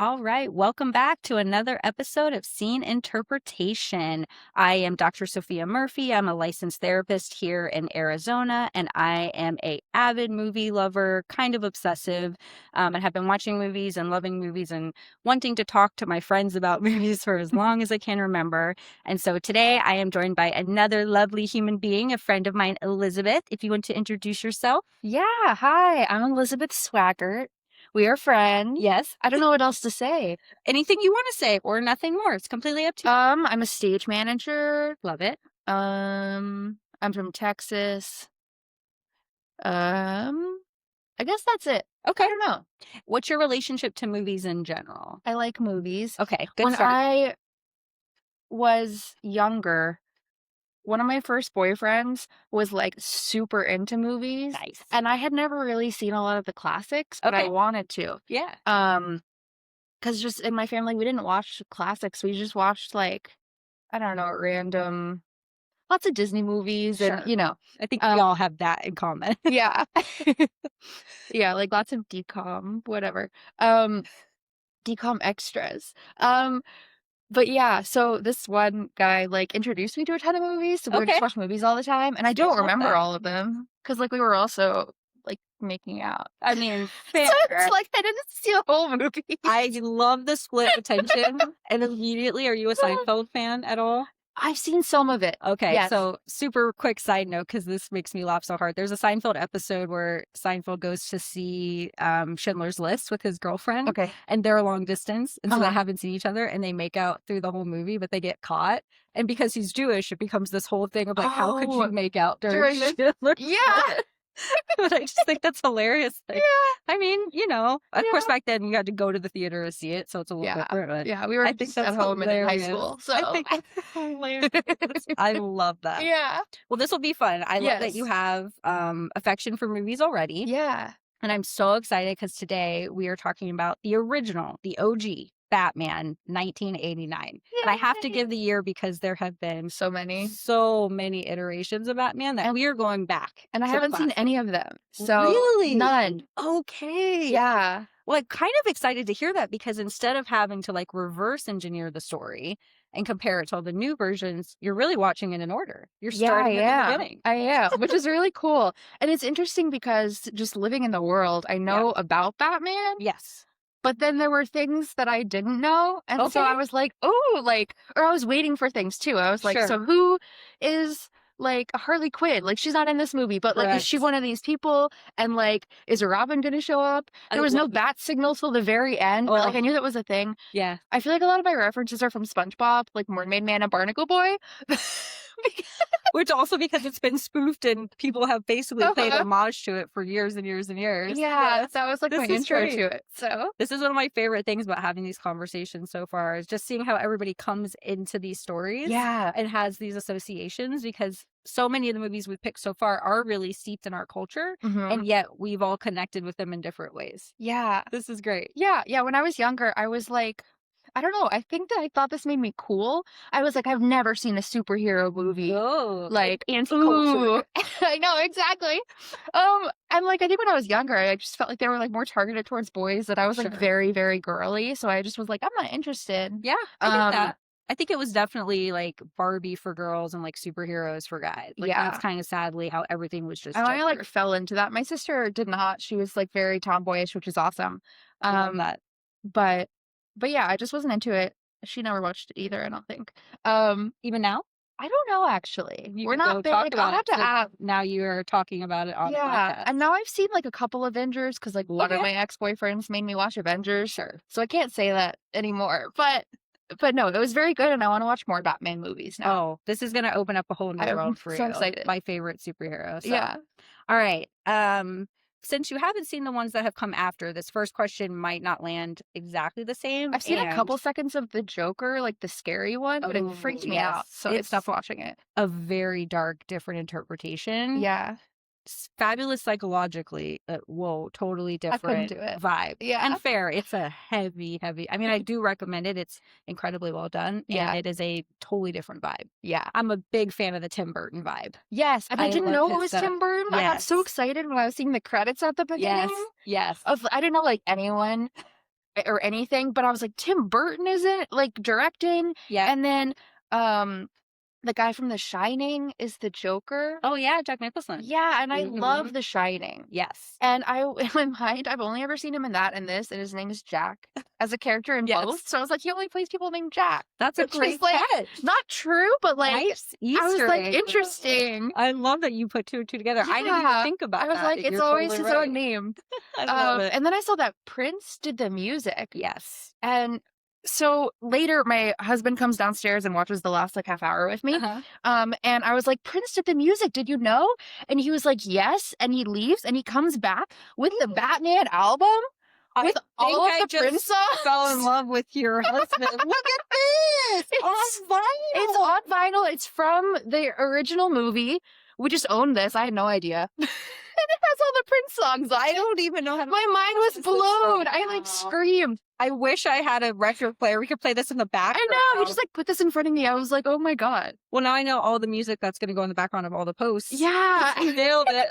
All right, welcome back to another episode of Scene Interpretation. I am Dr. Sophia Murphy. I'm a licensed therapist here in Arizona, and I am a avid movie lover, kind of obsessive, and have been watching movies and loving movies and wanting to talk to my friends about movies for as long as I can remember. And so today I am joined by another lovely human being, a friend of mine, Elizabeth. If you want to introduce yourself. Yeah, hi, I'm Elizabeth Swaggart. We are friends. Yes. I don't know what else to say. Anything you want to say or nothing more. It's completely up to you. I'm a stage manager. Love it. I'm from Texas. I guess that's it. Okay. I don't know. What's your relationship to movies in general? I like movies. Okay, good When start. I was younger, one of my first boyfriends was like super into movies. Nice. And I had never really seen a lot of the classics, but I Okay. wanted to. Yeah. Because just in my family, we didn't watch classics. We just watched like, I don't know, random, lots of Disney movies Sure. and, you know, I think we all have that in common. yeah. Yeah, like lots of decom, whatever. Decom extras. But yeah, so this one guy like introduced me to a ton of movies, so we would just Okay. watch movies all the time, and I don't love remember that. all of them because like we were also like making out. I mean, So fair. it's like I didn't see the whole movie. I love the split attention. And immediately, are you a Seinfeld fan at all? I've seen some of it. Okay, Yes. so super quick side note, because this makes me laugh so hard. There's a Seinfeld episode where Seinfeld goes to see Schindler's List with his girlfriend. Okay. And they're long distance, and so they Uh-huh. haven't seen each other, and they make out through the whole movie, but they get caught. And because he's Jewish, it becomes this whole thing of like, how could you Oh, make out during during the- Schindler's Yeah. List? But I just think that's hilarious. Like, Yeah. I mean, of course, Yeah. back then you had to go to the theater to see it, so it's a little Yeah. different. But Yeah, we were I think just that's at home and in high hilarious. school. So I think that's hilarious. I love that. yeah. Well, this will be fun. I love that you Yes. have affection for movies already. Yeah. And I'm so excited because today we are talking about the original, the OG Batman, 1989. And I have to Yay. give the year because there have been So many. so many iterations of Batman that we are going back. And I to haven't seen classic. any of them. So Really? none. Okay. Yeah. Well, I'm kind of excited to hear that because instead of having to like reverse engineer the story and compare it to all the new versions, you're really watching it in order. You're starting at the beginning. I am, which is really cool. And it's interesting because just living in the world, I know about Batman, Yes. but then there were things that I didn't know. And so Okay. I was like, oh, like, or I was waiting for things too. I was like, Sure. so who is like Harley Quinn? Like, she's not in this movie, but like, is she Correct. one of these people? And like, is Robin going to show up? I There was no love it. bat signal till the very end, but like, Oh. I knew that was a thing. Yeah. I feel like a lot of my references are from SpongeBob, like Mermaid Man and Barnacle Boy. Which also because it's been spoofed and people have basically paid Uh-huh. homage to it for years and years and years. Yeah, Yes. that was like This my is intro great. to it. So This is one of my favorite things about having these conversations so far is just seeing how everybody comes into these stories yeah, and has these associations because so many of the movies we've picked so far are really steeped in our culture mhm. and yet we've all connected with them in different ways. yeah, This is great. yeah. When I was younger, I was like, I don't know. I think that I thought this made me cool. I was like, I've never seen a superhero movie. Oh, Like anti-culture. ooh. I know exactly. And like I think when I was younger, I just felt like they were like more targeted towards boys. That I was like Sure. very, very girly. So I just was like, I'm not interested. Yeah, I get Um, that. I think it was definitely like Barbie for girls and like superheroes for guys. Like Yeah. that's kind of sadly how everything was just. And I like gendered. fell into that. My sister did not. She was like very tomboyish, which is awesome. I love that. But yeah, I just wasn't into it. She never watched it either, I don't think. Even now, I don't know actually. you We're can not go big. talk I'll about have it. to So ask. now you are talking about it on Yeah, podcast. and now I've seen like a couple Avengers because like one of Okay. my ex-boyfriends made me watch Avengers. Sure. So I can't say that anymore. But no, it was very good, and I want to watch more Batman movies now. Oh, this is gonna open up a whole new I'm world for so you. excited. My favorite superhero. So. Yeah. All right. Since you haven't seen the ones that have come after, this first question might not land exactly the same. I've seen a and couple seconds of the Joker, like the scary one, but it Oh, freaked me yes. out. So I It's stopped watching it. a very dark, different interpretation. Yeah. Fabulous psychologically. Whoa, totally different do it. vibe. Yeah. And fair. It's a heavy. I mean, I do recommend it. It's incredibly well done. Yeah. And it is a totally different vibe. Yeah. I'm a big fan of the Tim Burton vibe. Yes. And I didn't love know his it was stuff. Tim Burton. I got so Yes. excited when I was seeing the credits at the beginning. Yes. I didn't know like anyone or anything, but I was like, Tim Burton is it like directing, Yeah. and then um the guy from The Shining is the Joker. Oh, yeah, Jack Nicholson. Yeah, and I love Mhm. The Shining. Yes. And I in my mind, I've only ever seen him in that and this, and his name is Jack as a character in both. Yes. So I was like, he only plays people named Jack, That's a which is great like catch. not true, but like Nice I was Easter like, egg. interesting. I love that you put 2 and 2 together. I didn't even Yeah. think I about was that, like, and it's you're always totally his right. own name. I love it. And then I saw that Prince did the music. Yes. And so later, my husband comes downstairs and watches the last like half hour with me. Uh-huh. And I was like, Prince did the music. Did you know? And he was like, yes. And he leaves and he comes back with the Batman album I with think all of I the Prince just fell in songs. love with your husband. Look at this! It's, On vinyl! it's on vinyl. It's from the original movie. We just owned this. I had no idea. And it has all the Prince songs on I it. don't even know how to My mind was process this blown. right I like now. screamed. I wish I had a record player. We could play this in the I background. know. He just like put this in front of me. I was like, oh my God. Well, now I know all the music that's going to go in the background of all the posts. Yeah. You nailed it.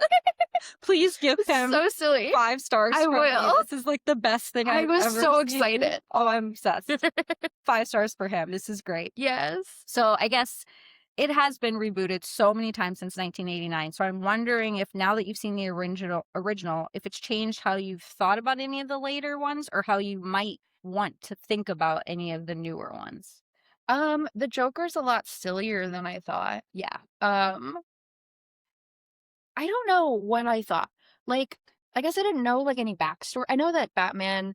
Please give him So silly. 5 stars. I from me. will. This is like the best thing I I've was ever so seen. excited. Oh, I'm obsessed. 5 stars for him. This is great. Yes. So I guess it has been rebooted so many times since 1989. So I'm wondering if now that you've seen the original, if it's changed how you've thought about any of the later ones or how you might want to think about any of the newer ones. The Joker's a lot sillier than I thought. Yeah. Um, I don't know what I thought. Like, I guess I didn't know like any backstory. I know that Batman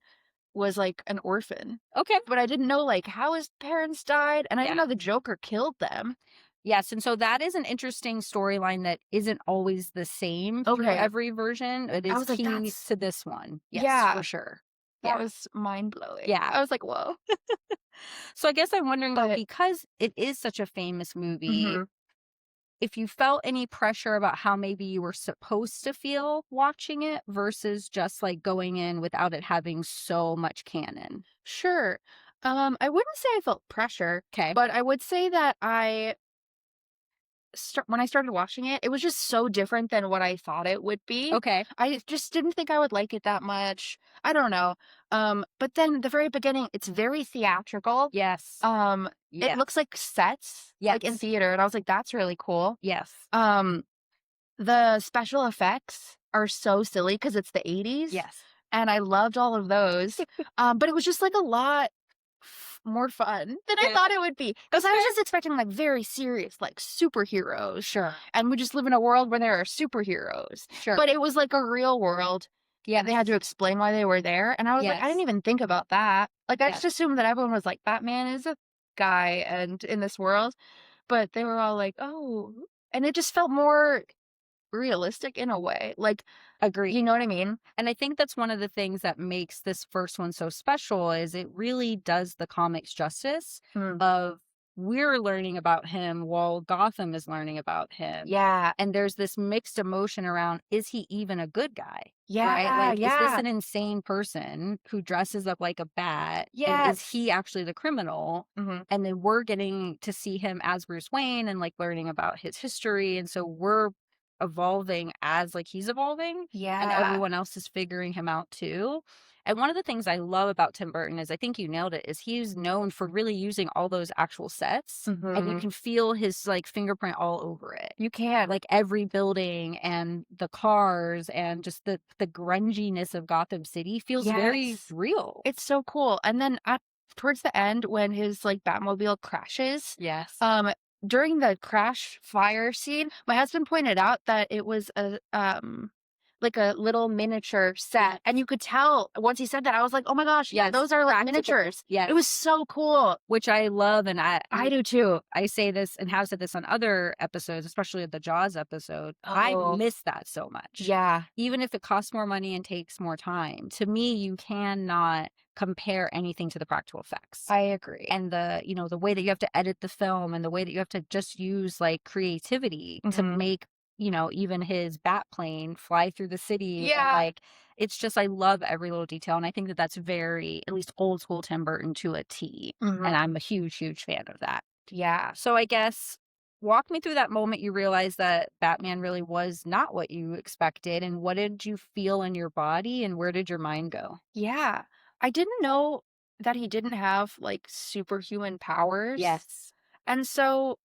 was like an orphan, Okay. but I didn't know like how his parents died, and I didn't Yeah. know the Joker killed them. Yes, and so that is an interesting storyline that isn't always the same through Okay. every version. It I is was like, key that's to this one. Yes, yeah, for sure. that Yeah. was mind blowing. Yeah. I was like, whoa. So I guess I'm wondering though, But because it is such a famous movie, mhm. if you felt any pressure about how maybe you were supposed to feel watching it versus just like going in without it having so much canon. Sure. I wouldn't say I felt pressure, Okay. but I would say that when I started watching it, it was just so different than what I thought it would be. Okay. I just didn't think I would like it that much. I don't know. But then the very beginning, it's very theatrical. Yes. It looks like sets, like in Yes. theater, and I was like, that's really cool. Yes. The special effects are so silly because it's the 80s. Yes. And I loved all of those. But it was just like a lot more fun than I Yeah. thought it would be. Because I was just expecting like very serious, like superheroes. Sure. And we just live in a world where there are superheroes. Sure. But it was like a real world. yeah, They had to explain why they were there. And I was like, I Yes. didn't even think about that. Like, I Yes. just assumed that everyone was like, Batman is a guy and in this world. But they were all like, oh. And it just felt more realistic in a way. Like, Agree. you know what I mean? And I think that's one of the things that makes this first one so special is it really does the comics justice Mm. of we're learning about him while Gotham is learning about him. Yeah. And there's this mixed emotion around, is he even a good guy? Yeah. Right? Like, is this yeah. an insane person who dresses up like a bat? And Yes. is he actually the criminal? hmm And then we're getting to see him as Bruce Wayne and like learning about his history. And so we're evolving as like he's evolving and Yeah. everyone else is figuring him out too. And one of the things I love about Tim Burton is I think you nailed it is he's known for really using all those actual sets and you Mhm. can feel his like fingerprint all over it. You can. Like every building and the cars and just the grunginess of Gotham City feels very Yes. real. It's so cool. And then towards the end, when his like Batmobile crashes, Yes. during the crash fire scene, my husband pointed out that it was a like a little miniature set, and you could tell once he said that, I was like, oh my gosh, yeah, Yes. those are like Practical. miniatures. Yes. It was so cool. Which I love and I do too. I say this and have said this on other episodes, especially the Jaws episode. I Oh. miss that so much. Yeah. Even if it costs more money and takes more time. To me, you cannot compare anything to the practical effects. I agree. And the way that you have to edit the film and the way that you have to just use like creativity to Mhm. make, even his bat plane fly through the city. And, Yeah. like, it's just, I love every little detail. And I think that that's very, at least old school Tim Burton to a T. Mhm. And I'm a huge, huge fan of that. Yeah. So I guess walk me through that moment you realized that Batman really was not what you expected. And what did you feel in your body and where did your mind go? Yeah. I didn't know that he didn't have, like, superhuman powers, Yes. and so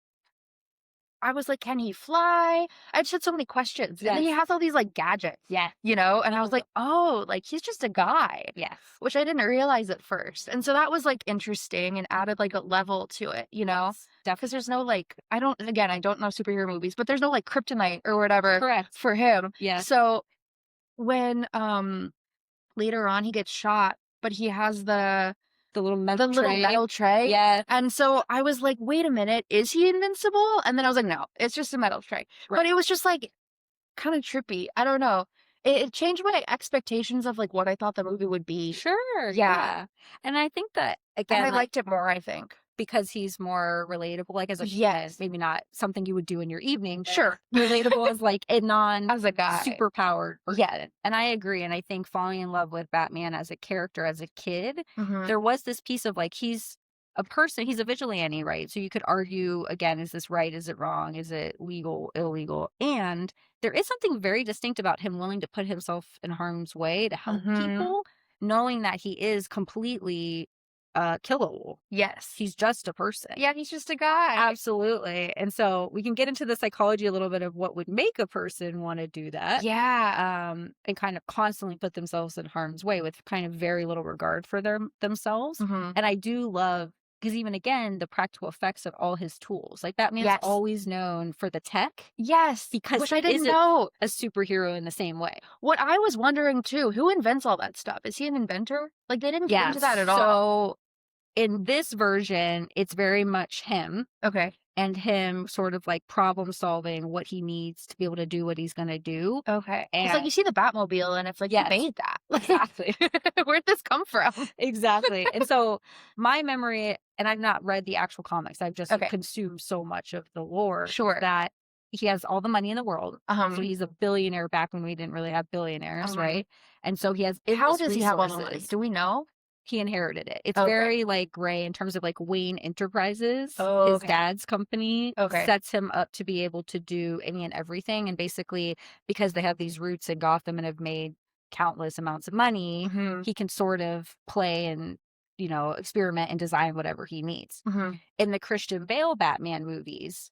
I was like, "Can he fly?" I just had so many questions, and then he Yes. has all these, like, gadgets, Yes. and I was like, "Oh, like, he's just a guy," Yes. which I didn't realize at first, and so that was, like, interesting and added, like, a level to it, Yes. because Definitely. there's no, like I don't know superhero movies, but there's no, like, kryptonite or whatever Correct. for him, Yes. so when, later on he gets shot, but he has The little the metal little tray. metal tray, Yes. and so I was like, "Wait a minute, is he invincible?" And then I was like, "No, it's just a metal tray." Right. But it was just, like, kinda trippy, I don't know. It changed my expectations of, like, what I thought the movie would be. Sure. Yeah, Yeah. And I think that and I again, like liked it more, I think. because he's more relatable, like, as a human, Yes. maybe not something you would do in your evening, but Sure. relatable as, like, a As a guy. non-superpowered Yeah. person, and I agree, and I think falling in love with Batman as a character, as a kid, Mhm. there was this piece of, like, he's a person, he's a vigilante, right? So you could argue, again, is this right? Is it wrong? Is it legal, illegal? And there is something very distinct about him willing to put himself in harm's way to help Mhm. people, knowing that he is completely, killable. Yes. He's just a person. Yeah, he's just a guy. Absolutely. And so we can get into the psychology a little bit of what would make a person want to do that, Yeah. and kind of constantly put themselves in harm's way with kind of very little regard for themselves. Mhm. And I do love because even again, the practical effects of all his tools. Like Batman's Yes. always known for the tech Yes, because which he I didn't isn't know. a superhero in the same way. What I was wondering too, who invents all that stuff? Is he an inventor? Like, they didn't get into Yes. that at all. So in this version, it's very much him Okay. and him sort of like problem solving what he needs to be able to do what he's gonna do. Okay. It's like And you see the Batmobile and it's like, "Who yes, made that?" exactly. Like, "Where'd this come from?" Exactly. And so my memory, and I've not read the actual comics, I've just Okay. consumed so much of the lore, is Sure. that he has all the money in the world. So Um, he's a billionaire back when we didn't really have billionaires, um, right? And so he has how endless does he have all the money? resources. Do we know? He inherited it. It's Okay. very, like, gray in terms of, like, Wayne Enterprises. Oh, His okay. dad's company Okay. sets him up to be able to do any and everything, and basically, because they have these roots in Gotham and have made countless amounts of money, Mhm. he can sort of play and, experiment and design whatever he needs. Mhm. In the Christian Bale Batman movies,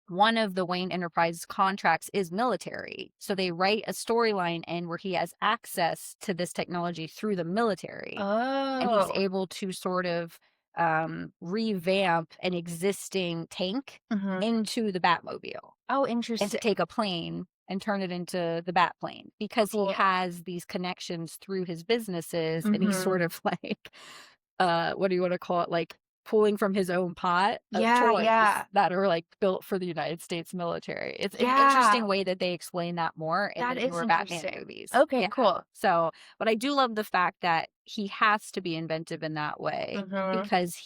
one of the Wayne Enterprises contracts is military. So they write a storyline in where he has access to this technology through the military and he's Oh. able to sort of revamp an existing tank Mhm. into the Batmobile Oh, and to interesting. take a plane and turn it into the Batplane because he Cool. has these connections through his businesses and he's Mhm. sort of like what do you want to call it, like pulling from his own pot of Yeah, toys yeah. that are like built for the United States military. It's an Yeah. interesting way that they explain that more in the That is newer Batman interesting. movies. Okay, Yeah. cool. So, but I do love the fact that he has to be inventive in that way Mhm. because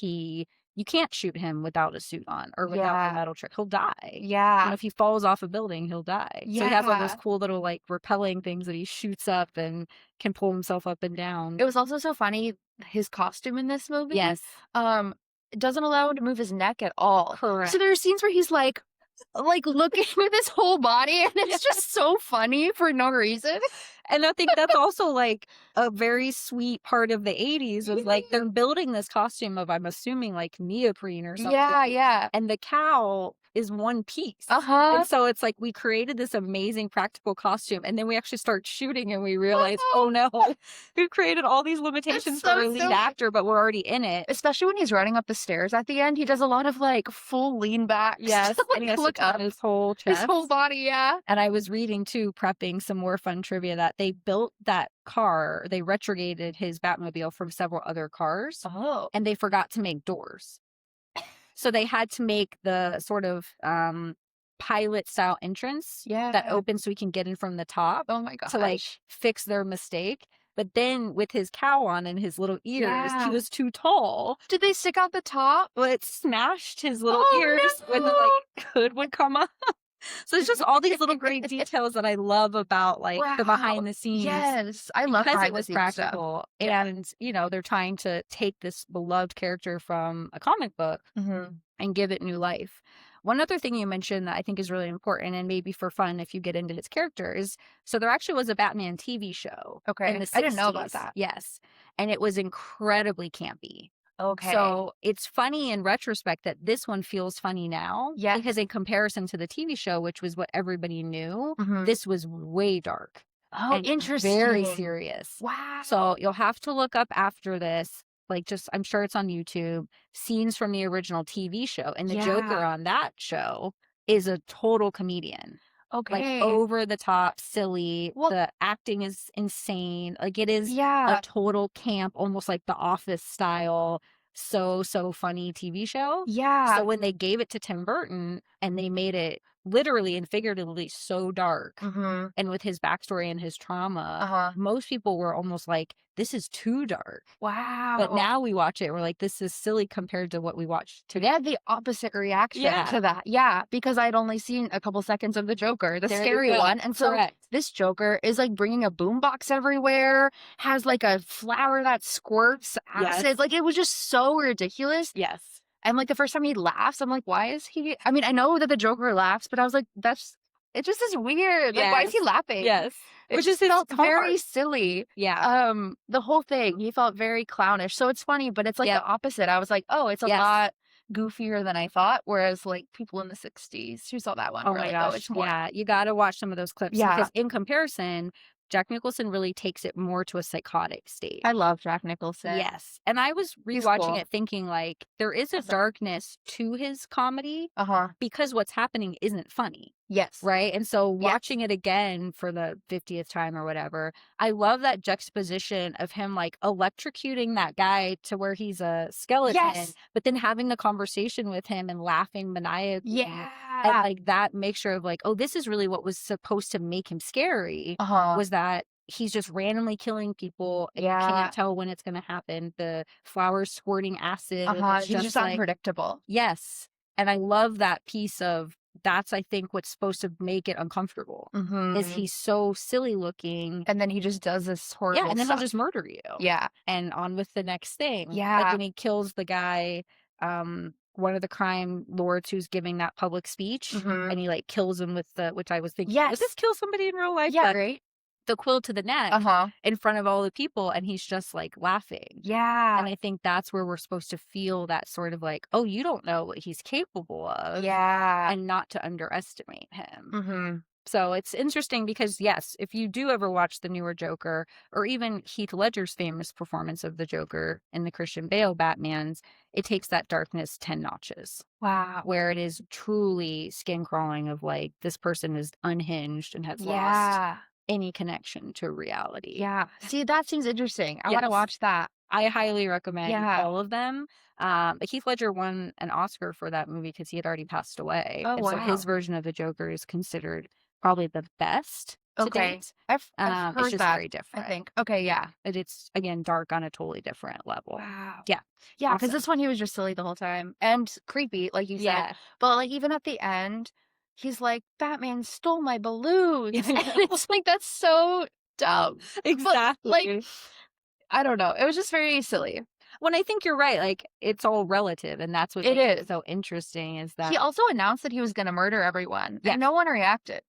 you can't shoot him without a suit on or without the Yeah. metal trick. He'll die. Yeah. If he falls off a building, he'll die. So he has all those Yeah. cool little like repelling things that he shoots up and can pull himself up and down. It was also so funny, his costume in this movie, Yes. um, doesn't allow him to move his neck at all. So Correct. there are scenes where he's like looking with his whole body, and it's just so funny for no reason. And I think that's also, like, a very sweet part of the '80s was, like, they're building this costume of, I'm assuming, like, neoprene or Yeah, something, yeah. and the cowl is one piece. Uh-huh. And so it's like we created this amazing practical costume, and then we actually start shooting and we realize, "Oh, no. We've created all these It's limitations for so our lead silly. actor, but we're already in it." Especially when he's running up the stairs at the end, he does a lot of, like, full lean backs Yes, to, and he like, has to look turn up. his whole His whole chest. body, yeah. And I was reading too, prepping some more fun trivia that they built that car, they retrograded his Batmobile from several other cars, Oh. and they forgot to make doors. So they had to make the sort of pilot style entrance that Yeah. opens so he can get in from the top Oh my to like gosh. fix their mistake. But then with his cowl on and his little ears, he Yeah. was too tall. Did they stick out the top? Well, it smashed his little ears when the Oh, like hood would come up. So it's just all these little great no! details that I love about, like, the Wow. behind the scenes Yes. I love because it behind the was scenes stuff. practical Yeah. and, they're trying to take this beloved character from a comic book Mhm. and give it new life. One other thing you mentioned that I think is really important and maybe for fun if you get into his characters. So there actually was a Batman TV show in Okay. the I didn't know about 60s. that. Yes. And it was incredibly campy. Okay. So it's funny in retrospect that this one feels funny now Yes. because in comparison to the TV show, which was what everybody knew, Mhm. this was way dark Oh, and very interesting. serious. Wow. So you'll have to look up after this, like just I'm sure it's on YouTube, scenes from the original TV show. And the Joker Yeah. on that show is a total comedian. Like Okay. over the top, silly. Well, The acting is insane. Like it is a yeah. total camp, almost like the Office style, so funny TV show. Yeah. So when they gave it to Tim Burton and they made it literally and figuratively so dark, Mhm. and with his backstory and his trauma, Uh-huh. most people were almost like, this is too dark. But Wow. now we watch it, we're like, this is silly compared to what we watched I today. had the opposite reaction Yeah, to that. Yeah, because I'd only seen a couple seconds of the Joker, the there you scary go. one. And so Correct. this Joker is like bringing a boombox everywhere, has like a flower that squirts Yes. acid. Like it was just so ridiculous. Yes. And like the first time he laughs, I'm like, why is he? I mean, I know that the Joker laughs, but I was like, it just is weird. Like, why is he Yes. laughing? Yes. It Which is just his felt very hallmark. silly. Yeah. The whole thing, he felt very clownish. So it's funny, but it's like the Yep. opposite. I was like, oh, it's a Yes. lot goofier than I thought. Whereas like people in the 60s who saw that one Oh were my like, oh, gosh. it's more. Yeah. You got to watch some of those clips Yeah. because in comparison, Jack Nicholson really takes it more to a psychotic state. I love Jack Nicholson. Yes. And I was He's rewatching cool. it thinking like there is a That's a- darkness to his comedy Uh-huh. because what's happening isn't funny. Yes. Right. And so Yes. watching it again for the 50th time or whatever, I love that juxtaposition of him like electrocuting that guy to where he's a skeleton, Yes. but then having the conversation with him and laughing maniacally. Yeah. And like that mixture of like, oh, this is really what was supposed to make him scary Uh-huh. was that he's just randomly killing people and you Yeah. can't tell when it's going to happen. The flowers squirting acid. Uh-huh. It's He's just like, unpredictable. yes. And I love that piece of that's, I think, what's supposed to make it uncomfortable is Mhm. he's so silly looking. And then he just does this horrible Yeah. And then stuff. he'll just murder you. Yeah. And on with the next thing. Like Yeah. when he kills the guy, one of the crime lords who's giving that public speech Mhm. and he like kills him with the, which I was thinking, Yes. would this kill somebody in real life? Yeah, But right? the quill to the neck Uh-huh. in front of all the people and he's just like laughing. Yeah. And I think that's where we're supposed to feel that sort of like, oh, you don't know what he's capable of. Yeah. And not to underestimate him. Mm-hmm. So it's interesting because, yes, if you do ever watch the newer Joker or even Heath Ledger's famous performance of the Joker in the Christian Bale Batmans, it takes that darkness 10 notches. Wow. Where it is truly skin crawling of like, this person is unhinged and has lost Yeah. any connection to reality. Yeah. See, that seems interesting. I want to Yes. watch that. I highly recommend Yeah. all of them. But Heath Ledger won an Oscar for that movie because he had already passed away. Oh, And so his wow. version of the Joker is considered probably the best to Okay. date. I've It's heard just that, very I different. think. Okay, yeah. It's, again, dark on a totally different level. Wow. Yeah. Yeah, because Awesome. this one he was just silly the whole time and creepy, like you said. Yeah. But like even at the end, he's like, Batman stole my balloons. Yeah, I And know. it's like that's so dumb. Exactly. like I don't know. It was just very silly. When I think you're right, like it's all relative, and that's what It makes is. so interesting is that He also announced that he was gonna murder everyone. Yes. And no one reacted.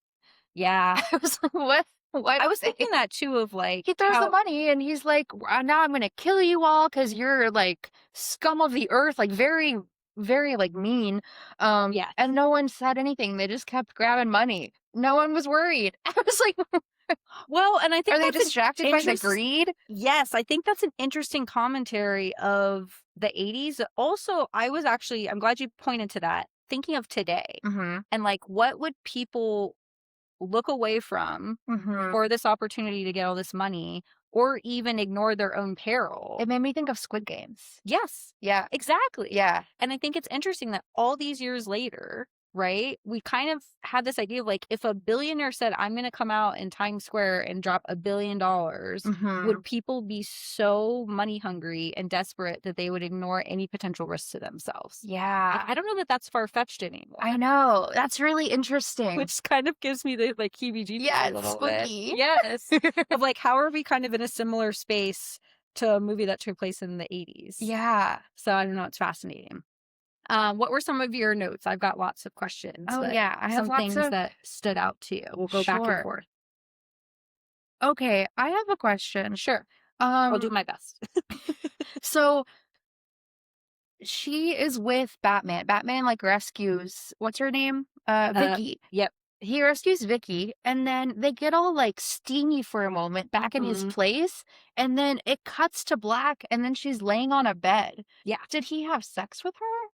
yeah. I was like, what? What? I was thinking that too of like He throws how- the money and he's like, now I'm gonna kill you all because you're like scum of the earth, like very, very like mean. Yes. And no one said anything. They just kept grabbing money. No one was worried. I was like, well, and I think are they that's an distracted by the interest- greed? Yes, I think that's an interesting commentary of the 80s. Also, I'm glad you pointed to that, thinking of today Mm-hmm. and like what would people look away from Mm-hmm. for this opportunity to get all this money or even ignore their own peril. It made me think of Squid Games. Yes, Yeah. exactly. Yeah. And I think it's interesting that all these years later, right, we kind of had this idea of like, if a billionaire said, I'm going to come out in Times Square and drop $1 billion, Mm-hmm. would people be so money hungry and desperate that they would ignore any potential risk to themselves? Yeah. I don't know that that's far-fetched anymore. I know. That's really interesting. Which kind of gives me the like heebie-jeebies Yeah, a it's little bit. spooky. Yes. Of like, how are we kind of in a similar space to a movie that took place in the 80s? Yeah. So I don't know. It's fascinating. What were some of your notes? I've got lots of questions, Oh, but yeah, I have some lots things of that stood out to you. We'll go back and sure. forth. Okay, I have a question. Sure. I'll do Um, my best. so she is with Batman. Batman, like, rescues what's her name? Vicky. Yep. He rescues Vicky, and then they get all, like, steamy for a moment back in his Mhm. place, and then it cuts to black, and then she's laying on a bed. Yeah. Did he have sex with her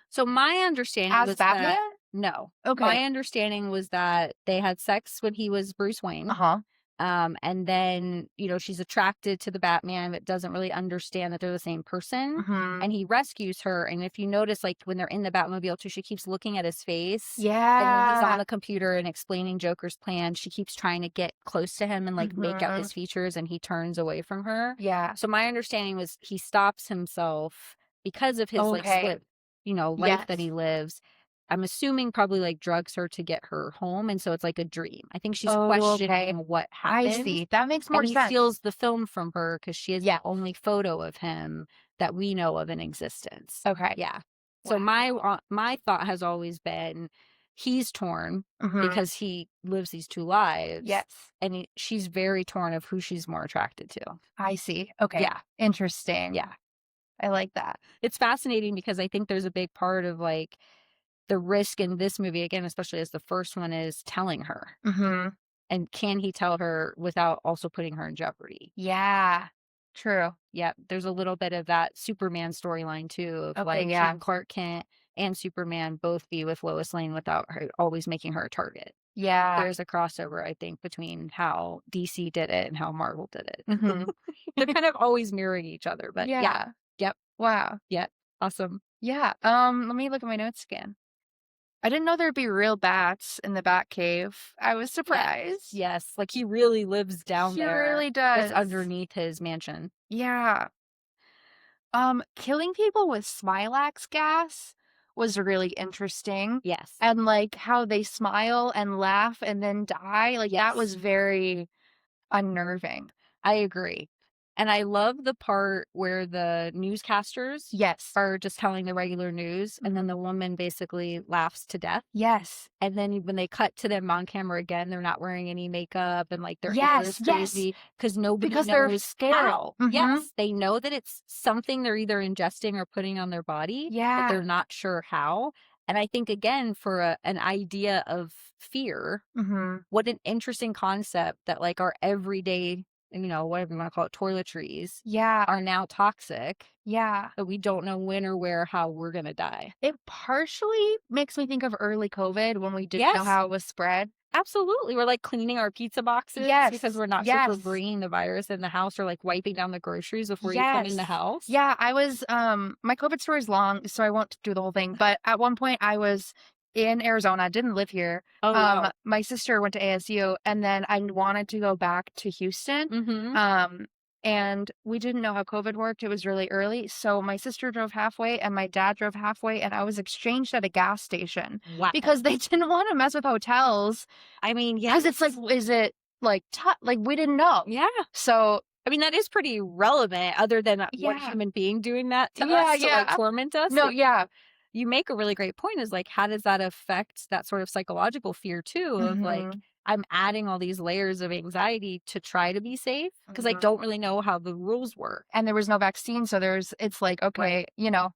So my understanding as was that Batman? no. Okay. My understanding was that they had sex when he was Bruce Wayne. Uh-huh. And then, she's attracted to the Batman, but doesn't really understand that they're the same person. Mhm. And he rescues her. And if you notice, like when they're in the Batmobile too, she keeps looking at his face. And when he's on Yeah. the computer and explaining Joker's plan, she keeps trying to get close to him and like make out Mhm. his features, and he turns away from her. Yeah. So my understanding was he stops himself because of his like Okay. split, life that Yes. he lives. I'm assuming probably like drugs her to get her home. And so it's like a dream. I think she's Oh, okay. questioning what I happened, see. That makes more and he sense. steals the film from her because she is the Yes. only photo of him that we know of in existence. Okay. Yeah. So Wow. my thought has always been he's torn Mhm. because he lives these two lives, Yes. and she's very torn of who she's more attracted to. I see. Okay. Yeah. Interesting. Yeah. I like that. It's fascinating because I think there's a big part of like the risk in this movie, again, especially as the first one, is telling her. Mhm. And can he tell her without also putting her in jeopardy? Yeah. True. Yep, there's a little bit of that Superman storyline too of, Okay, like, yeah. can Clark Kent and Superman both be with Lois Lane without her always making her a target? Yeah. There's a crossover, I think, between how DC did it and how Marvel did it. Mhm. They're kind of always mirroring each other, but yeah. Yeah. Yep, Wow. yep, awesome. Yeah. Let me look at my notes again. I didn't know there'd be real bats in the bat cave. I was Yes, surprised. yes, like, he really lives down He there. really It's does. underneath his mansion. Yeah. Killing people with Smilax gas was really interesting. Yes, And like how they smile and laugh and then die, like that was yes. very unnerving. I agree. And I love the part where the newscasters Yes. are just telling the regular news, and then Mhm. the woman basically laughs to death. Yes. And then when they cut to them on camera again, they're not wearing any makeup and like their hair Yes. is Yes. crazy because nobody Because they're knows scared. how. Mhm. Yes, they know that it's something they're either ingesting or putting on their body, but they're Yeah. not sure how. And I think, again, for an idea of fear, Mhm. what an interesting concept that, like, our everyday, whatever you wanna call it, toiletries Yeah. are now toxic, Yeah. but we don't know when or where, how we're gonna die. It partially makes me think of early COVID when we didn't know Yes, how it was spread. absolutely. We're, like, cleaning our pizza boxes because Yes. we're not sure if we're Yes. bringing the virus in the house, or, like, wiping down the groceries before you come in the Yes. house. Yeah, I was, my COVID story is long, so I won't do the whole thing, but at one point I was in Arizona, didn't live here. Oh, wow. My sister went to ASU, and then I wanted to go back to Houston. Mhm. Um, and we didn't know how COVID worked. It was really early. So my sister drove halfway and my dad drove halfway, and I was exchanged at a gas station Wow. because they didn't want to mess with hotels I mean, because it's like, yes. is it like, like we didn't know. Yeah. So I mean, that is pretty relevant other than, what yeah, human being doing that to yeah, us to, like, yeah. torment us. No, yeah. You make a really great point, is like, how does that affect that sort of psychological fear too of like, Mhm, I'm adding all these layers of anxiety to try to be safe because I mhm. don't really know how the rules work. And there was no vaccine, so it's like, Right. okay, yeah.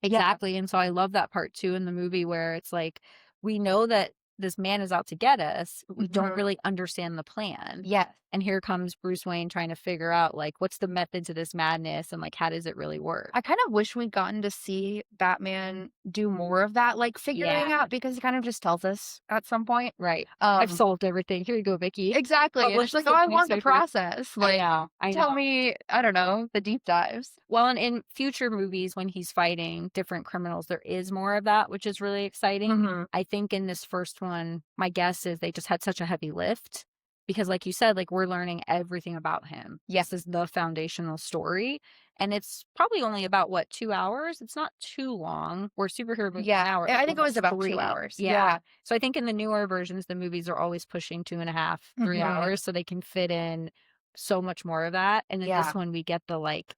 Exactly. And so I love that part too in the movie where it's like, we know that this man is out to get us, but we don't Mhm. really understand the plan. Yes. And here comes Bruce Wayne trying to figure out, like, what's the method to this madness, and like, how does it really work? I kind of wish we'd gotten to see Batman do more of that, like, figuring Yeah. out because he kind of just tells us at some point. Right. I've Um, solved everything. Here you go, Vicky. exactly, and it's Publish like, "Oh, the I want the newspaper. process." I Like, know. I tell know. me, I don't know, the deep dives. Well, and in future movies, when he's fighting different criminals, there is more of that, which is really exciting. Mhm. I think in this first one, my guess is they just had such a heavy lift because, like you said, like, we're learning everything about him. Yeah. This is the foundational story. And it's probably only about, what, 2 hours? It's not too long. Where superhero movies Yeah. now are I like think it was almost about 2 three. hours. Yeah. Yeah. So I think in the newer versions, the movies are always pushing 2.5, 3 Mhm. hours so they can fit in so much more of that. And in this Yeah. one, we get the, like,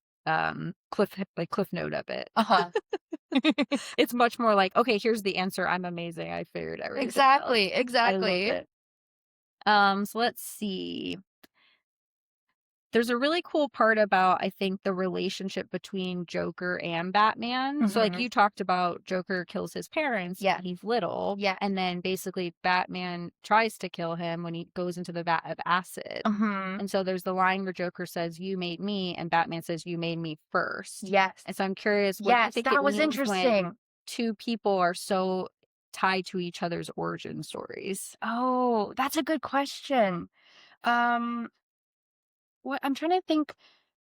cliff note of it. Uh-huh. It's much more like, okay, here's the answer. I'm amazing. I figured everything out. Exactly, I love exactly. it. So let's see. There's a really cool part about, I think, the relationship between Joker and Batman. So, like Mhm. you talked about, Joker kills his parents Yeah. when he's little, Yeah. and then basically Batman tries to kill him when he goes into the vat of acid. Mhm. And so there's the line where Joker says, "You made me," and Batman says, "You made me first." Yes. And so I'm curious, what do you Yes, think it that was means when interesting. two people are so tied to each other's origin stories? Oh, that's a good question. Um, what I'm trying to think,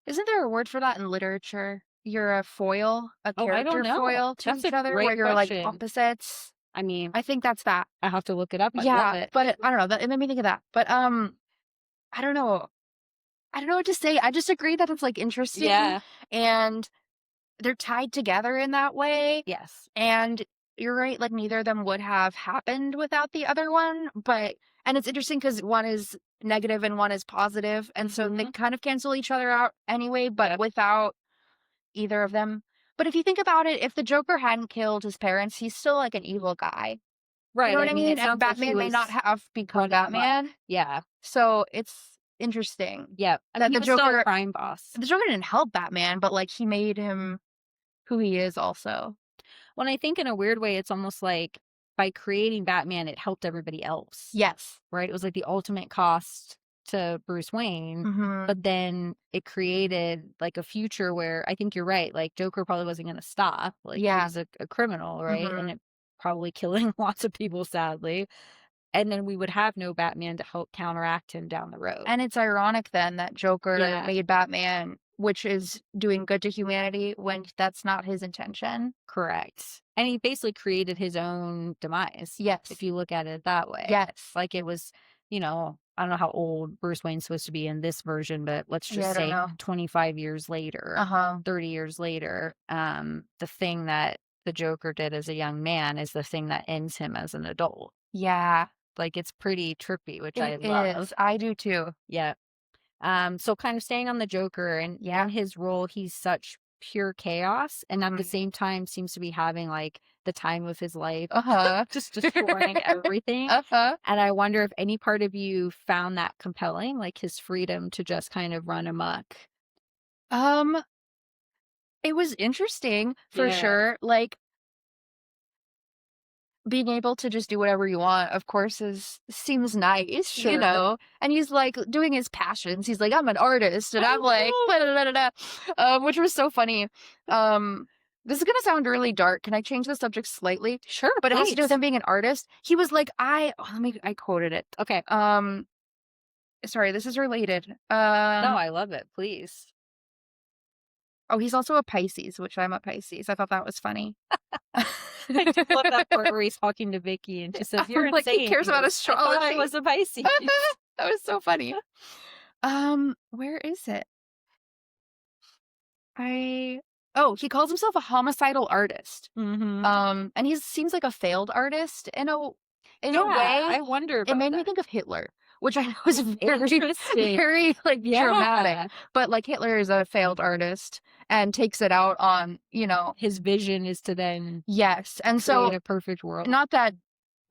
isn't there a word for that in literature? You're a foil, a Oh, I don't character know. foil to That's each a other, where great you're like question. opposites. I mean, I think that's that. I have to look it up. I love Yeah, it. but I don't know, that it made me think of that. But I don't know. I don't know what to say. I just agree that it's like interesting Yeah. and they're tied together in that way. Yes. And you're right, like neither of them would have happened without the other one. But and it's interesting because one is negative and one is positive, and so they Mhm. kind of cancel each other out anyway, but Yep. without either of them. But if you think about it, if the Joker hadn't killed his parents, he's still like an evil guy. You know Right. what I I mean, it mean? And sounds like he Batman may not was have become running amok. Batman. Yeah. So it's interesting Yep. I mean, that he was still a crime boss. the Joker didn't help Batman, but like he made him who he is also. When I think in a weird way, it's almost like by creating Batman, it helped everybody else, Yes. right? It was like the ultimate cost to Bruce Wayne, Mhm. but then it created like a future where I think you're right. Like Joker probably wasn't going to stop. Like he Yeah. was a criminal, right? And Mhm. it probably killing lots of people, sadly. And then we would have no Batman to help counteract him down the road. And it's ironic then that Joker Yeah, made Batman, which is doing good to humanity when that's not his intention. correct. And he basically created his own demise, Yes. if you look at it that way. Yes. Like it was, I don't know how old Bruce Wayne's supposed to be in this version, but let's Yeah, just I don't say know. 25 years later, Uh-huh. 30 years later, the thing that the Joker did as a young man is the thing that ends him as an adult. Yeah, Like it's pretty trippy, which I it love. is. I do too. Yeah. So kind of staying on the Joker and in Yeah. his role, he's such pure chaos and at the Mhm. same time seems to be having like the time of his life, Uh-huh. just destroying everything. Uh-huh. And I wonder if any part of you found that compelling, like his freedom to just kind of run amok. Um, it was interesting for Yeah, sure. Like being able to just do whatever you want, of course, is seems nice, you sure. know? And he's, like, doing his passions. He's like, "I'm an artist," and I I'm like, know. "Da da da da," which was so funny. This is gonna sound really dark. Can I change the subject slightly? Sure, But it has to do with please. him being an artist. He was like, I quoted it. Okay. Um, sorry, this is related. No, I love it. Please. Oh, he's also a Pisces, which I'm a Pisces. I thought that was funny. I do love that part where he's talking to Vicky and she says, "You're I'm like, he insane." cares He about goes, "I thought I astrology. was a Pisces." That was so funny. Where is it? I Oh, he calls himself a homicidal artist. Hmm. And he seems like a failed artist in a Yeah, way. I wonder It about made me that. think of Hitler, which I know is very, Interesting. very like dramatic. Yeah. But like Hitler is a failed artist and takes it out on, His vision is to then yes. And create so a perfect world. not that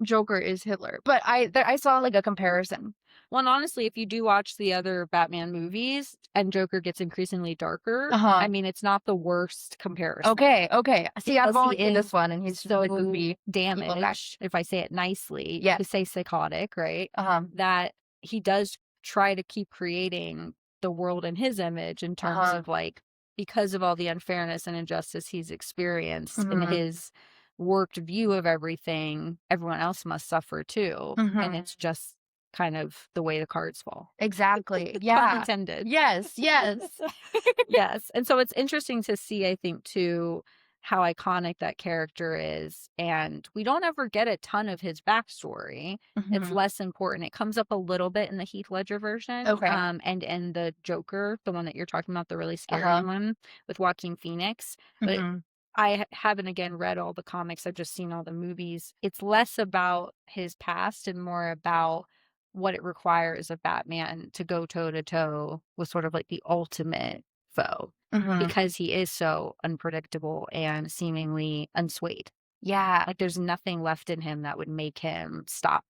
Joker is Hitler, but I saw like a comparison. Well, and honestly, if you do watch the other Batman movies and Joker gets increasingly darker, I Uh-huh. mean, it's not the worst comparison Okay, okay. See, I've because he only seen is this one, and he's just a so goofy evil guy. damaged, if I say it nicely, Yes. to say psychotic, right? Uh-huh. That he does try to keep creating the world in his image in terms Uh-huh. of like, because of all the unfairness and injustice he's experienced in Mhm. his warped view of everything, everyone else must suffer too. And Mhm. it's just kind of the way the cards fall. Exactly. Pun Yeah. intended. Yes, yes. Yes, and so it's interesting to see, I think, too, how iconic that character is, and we don't ever get a ton of his backstory. It's Mhm. less important. It comes up a little bit in the Heath Ledger version, Okay. and in the Joker, the one that you're talking about, the really scary Uh-huh. one with Joaquin Phoenix, but Mhm. haven't, again, read all the comics, I've just seen all the movies. It's less about his past and more about what it requires of Batman to go toe to toe with sort of like the ultimate foe because he is so unpredictable and seemingly unswayed. Yeah. Like there's nothing left in him that would make him stop,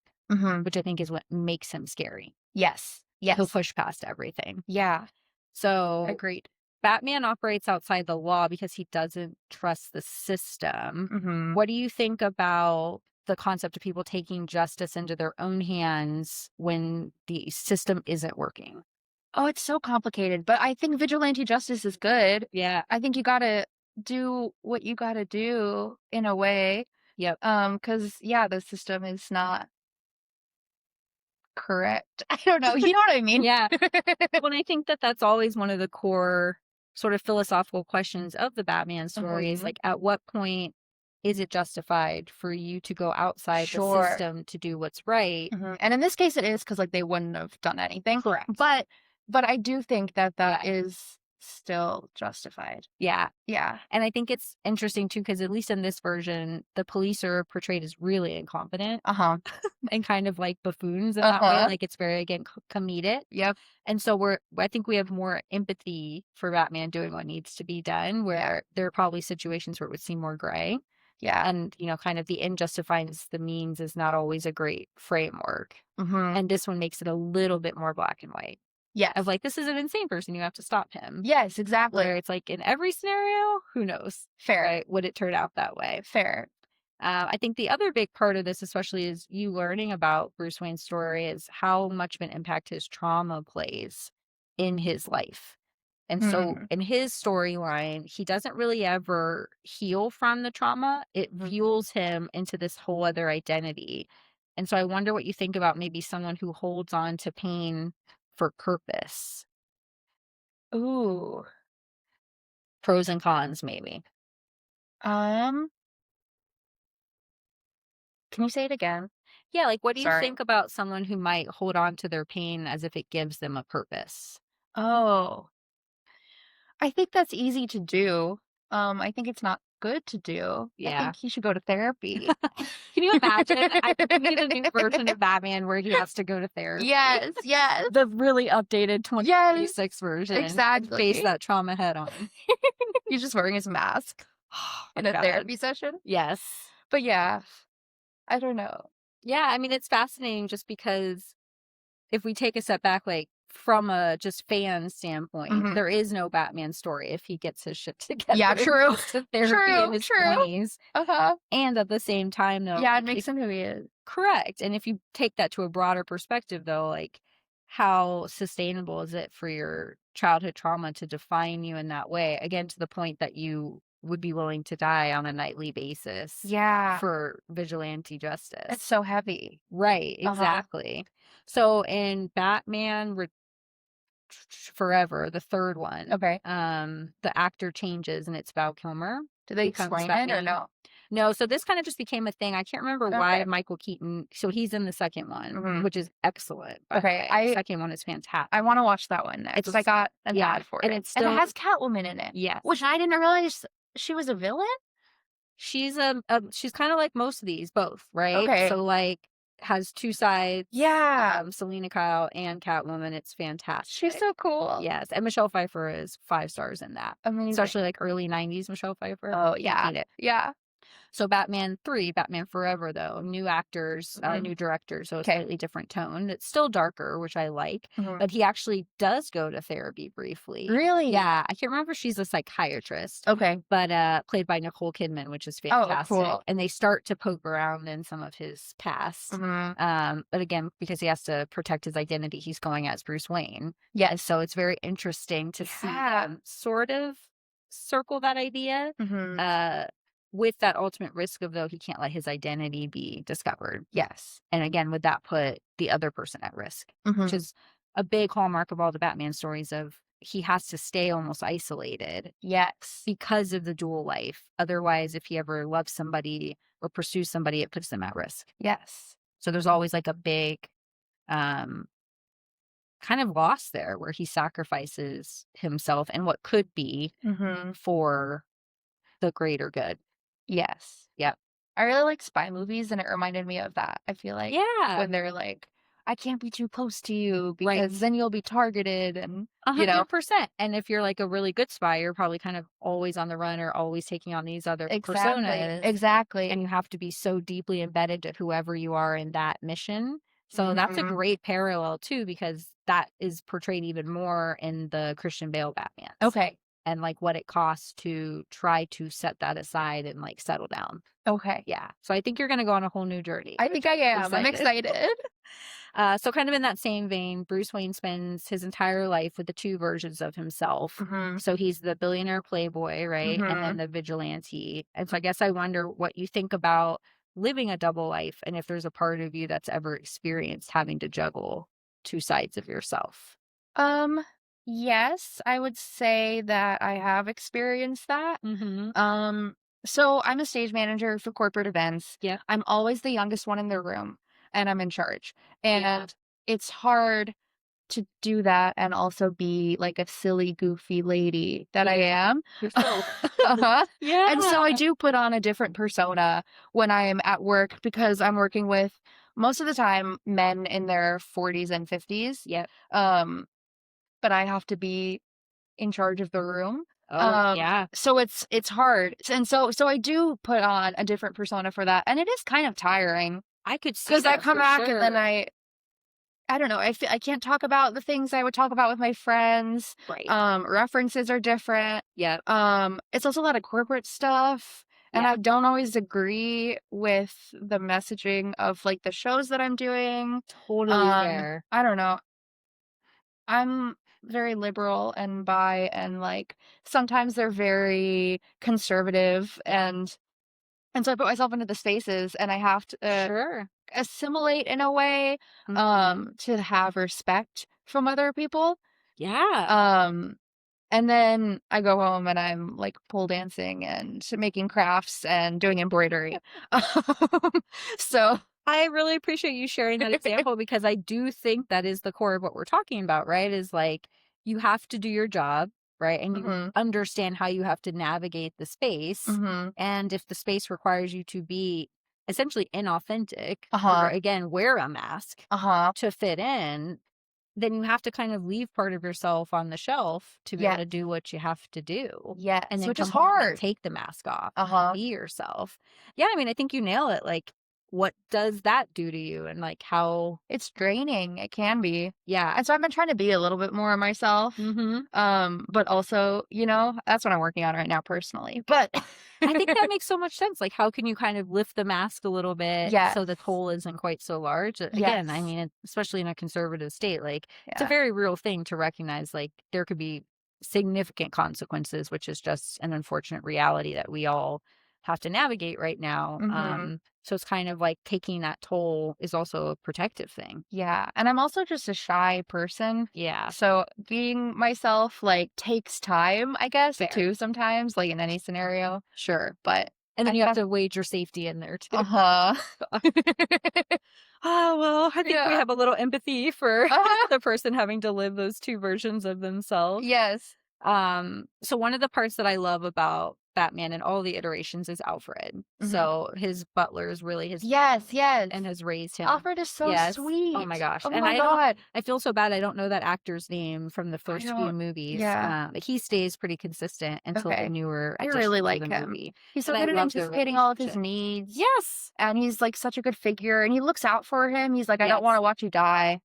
which I think is what makes him scary. Yes. He'll Yes. push past everything. Yeah. So Agreed. Batman operates outside the law because he doesn't trust the system. What do you think about the concept of people taking justice into their own hands when the system isn't working? Oh, it's so complicated, but I think vigilante justice is good. Yeah. I think you gotta do what you gotta do in a way. Yep. Because yeah, the system is not correct. I don't know. You know what I mean? Yeah. Well, I think that that's always one of the core sort of philosophical questions of the Batman story is like, at what point is it justified for you to go outside the Sure. system to do what's right? And in this case, it is because like they wouldn't have done anything. Correct. But I do think that that is still justified. Yeah. Yeah. And I think it's interesting too, because at least in this version, the police are portrayed as really incompetent and kind of like buffoons in that way. Like it's very, again, comedic. Yep. And so I think we have more empathy for Batman doing what needs to be done, where there are probably situations where it would seem more gray. Yeah. And, kind of the end justifies the means is not always a great framework. And this one makes it a little bit more black and white. Yes. Of like, this is an insane person. You have to stop him. Yes, exactly. Where it's like in every scenario, who knows? Fair. Right? Would it turn out that way? Fair. I think the other big part of this, especially is you learning about Bruce Wayne's story, is how much of an impact his trauma plays in his life. And so in his storyline, he doesn't really ever heal from the trauma. It fuels him into this whole other identity. And so I wonder what you think about maybe someone who holds on to pain for purpose. Ooh. Pros and cons, maybe. Can you say it again? Yeah, like what do you Sorry. think about someone who might hold on to their pain as if it gives them a purpose? Oh. I think that's easy to do. I think it's not good to do. I Yeah. think he should go to therapy. Can you imagine? I think we need a new version of Batman where he has to go to therapy. Yes, yes. The really updated 2026 version. And exactly. face that trauma head on. He's just wearing his mask in a God. therapy session. Yes. But yeah, I don't know. Yeah, I mean, it's fascinating just because if we take a step back, like from a just fan standpoint, there is no Batman story if he gets his shit together. Yeah, true. Goes to therapy in his 20s. And at the same time, though. Yeah, it makes him who he is. Correct. And if you take that to a broader perspective, though, like how sustainable is it for your childhood trauma to define you in that way? Again, to the point that you would be willing to die on a nightly basis. Yeah. For vigilante justice. It's so heavy. Right, exactly. So in Batman Forever, the third one, the actor changes and it's Val Kilmer. Do they explain it or no? No, so this kind of just became a thing. I can't remember why Michael Keaton. So he's in the second one, which is excellent. The second one is fantastic. I want to watch that one next. I got an ad for it. And it has Catwoman in it. Yes. Which I didn't realize she was a villain. She's she's kind of like most of these, both, right? Okay. So like has two sides. Yeah. Selena Kyle and Catwoman. It's fantastic. She's so cool. Yes. And Michelle Pfeiffer is 5 stars in that. Amazing. Especially like early 90s Michelle Pfeiffer. Oh, yeah. Yeah. So Batman 3, Batman Forever, though, new actors, new director, so a slightly different tone. It's still darker, which I like, but he actually does go to therapy briefly. Really? Yeah. I can't remember if she's a psychiatrist. Okay. But played by Nicole Kidman, which is fantastic. Oh, cool. And they start to poke around in some of his past. But again, because he has to protect his identity, he's going as Bruce Wayne. Yes. So it's very interesting to see him sort of circle that idea. With that ultimate risk of, though, he can't let his identity be discovered. Yes. And again, would that put the other person at risk? Which is a big hallmark of all the Batman stories of he has to stay almost isolated. Yes. Because of the dual life. Otherwise, if he ever loves somebody or pursues somebody, it puts them at risk. Yes. So there's always like a big kind of loss there where he sacrifices himself and what could be for the greater good. Yes. Yep. I really like spy movies, and it reminded me of that. I feel like when they're like, I can't be too close to you Right. because then you'll be targeted and, you know. 100%. And if you're like a really good spy, you're probably kind of always on the run or always taking on these other Exactly, personas. And exactly. you have to be so deeply embedded to whoever you are in that mission. So that's a Mhm. great parallel too, because that is portrayed even more in the Christian Bale Batmans Okay, and like what it costs to try to set that aside and like settle down. okay. Yeah. So I think you're going to go on a whole new journey, I which think I I'm am. I'm excited. excited. So kind of in that same vein, Bruce Wayne spends his entire life with the two versions of himself. Mhm, So he's the billionaire playboy, right? And then mhm. the vigilante. And so I guess I wonder what you think about living a double life and if there's a part of you that's ever experienced having to juggle two sides of yourself. Um, yes, I would say that I have experienced that. Mm-hmm. Um, so I'm a stage manager for corporate events. Yep. I'm always the youngest one in the room, and I'm in charge. Yeah. And it's hard to do that and also be like a silly, goofy lady that I Yeah. am. Yourself. Uh-huh. And so I Yeah. do put on a different persona when I am at work because I'm working with most of the time men in their 40s and 50s. Yep. Um, but I have to be in charge of the room. Oh, yeah. So it's hard. And so I do put on a different persona for that. And it is kind of tiring I could see because I that come for back and then sure. I don't know, I can't talk about the things I would talk about with my friends. Right. References are different. Yep. It's also a lot of corporate stuff, and Yeah. I don't always agree with the messaging of, like, the shows that I'm doing. Totally fair. I don't know. I'm very liberal and bi and, like, sometimes they're very conservative, and so I put myself into the spaces, and I have to, Sure. assimilate in a way, Mhm. to have respect from other people. Yeah. Um, and then I go home and I'm like pole dancing and making crafts and doing embroidery. Um, so I really appreciate you sharing that example because I do think that is the core of what we're talking about, right? Is like you have to do your job, right? And you mhm, understand how you have to navigate the space. mhm, And if the space requires you to be essentially inauthentic or uh-huh, again, wear a mask uh-huh, to fit in, then you have to kind of leave part of yourself on the shelf to be able yes, to do what you have to do and yes, then which is come home and hard. take the mask off and Uh-huh, be yourself. Yeah, I mean, I think you nail it. Like, what does that do to you? And like how, it's draining, it can be. yeah. And so I've been trying to be a little bit more of myself. Hmm. But also, that's what I'm working on right now personally. But I think that makes so much sense. Like, how can you kind of lift the mask a little bit yes, so the toll isn't quite so large? Again, I yes, mean, especially in a conservative state, like it's a yeah, very real thing to recognize. Like, there could be significant consequences, which is just an unfortunate reality that we all have to navigate right now. mhm. So it's kind of like taking that toll is also a protective thing. Yeah, and I'm also just a shy person. Yeah, So being myself, like, takes time, I guess, fair, too, sometimes, like, in any scenario. sure. But And then I you have have to wage your safety in there too. uh-huh. Oh, well, I think we Yeah. have a little empathy for Uh-huh. the person having to live those two versions of themselves. Yes. So one of the parts that I love about Batman and all the iterations is Alfred. Mhm. So his butler is really his Yes, yes. and has raised him. Alfred is so Yes. Oh my sweet. gosh. Oh And my god. I feel so bad I don't know that actor's name from the I first few don't movies. yeah. He stays pretty consistent until the Okay. newer I really additions of like the him. movie. He's so And I good at love their anticipating all of his relationship. needs, Yes. and he's, like, such a good figure, and he looks out for him. He's like, "I don't Yes. wanna watch you die."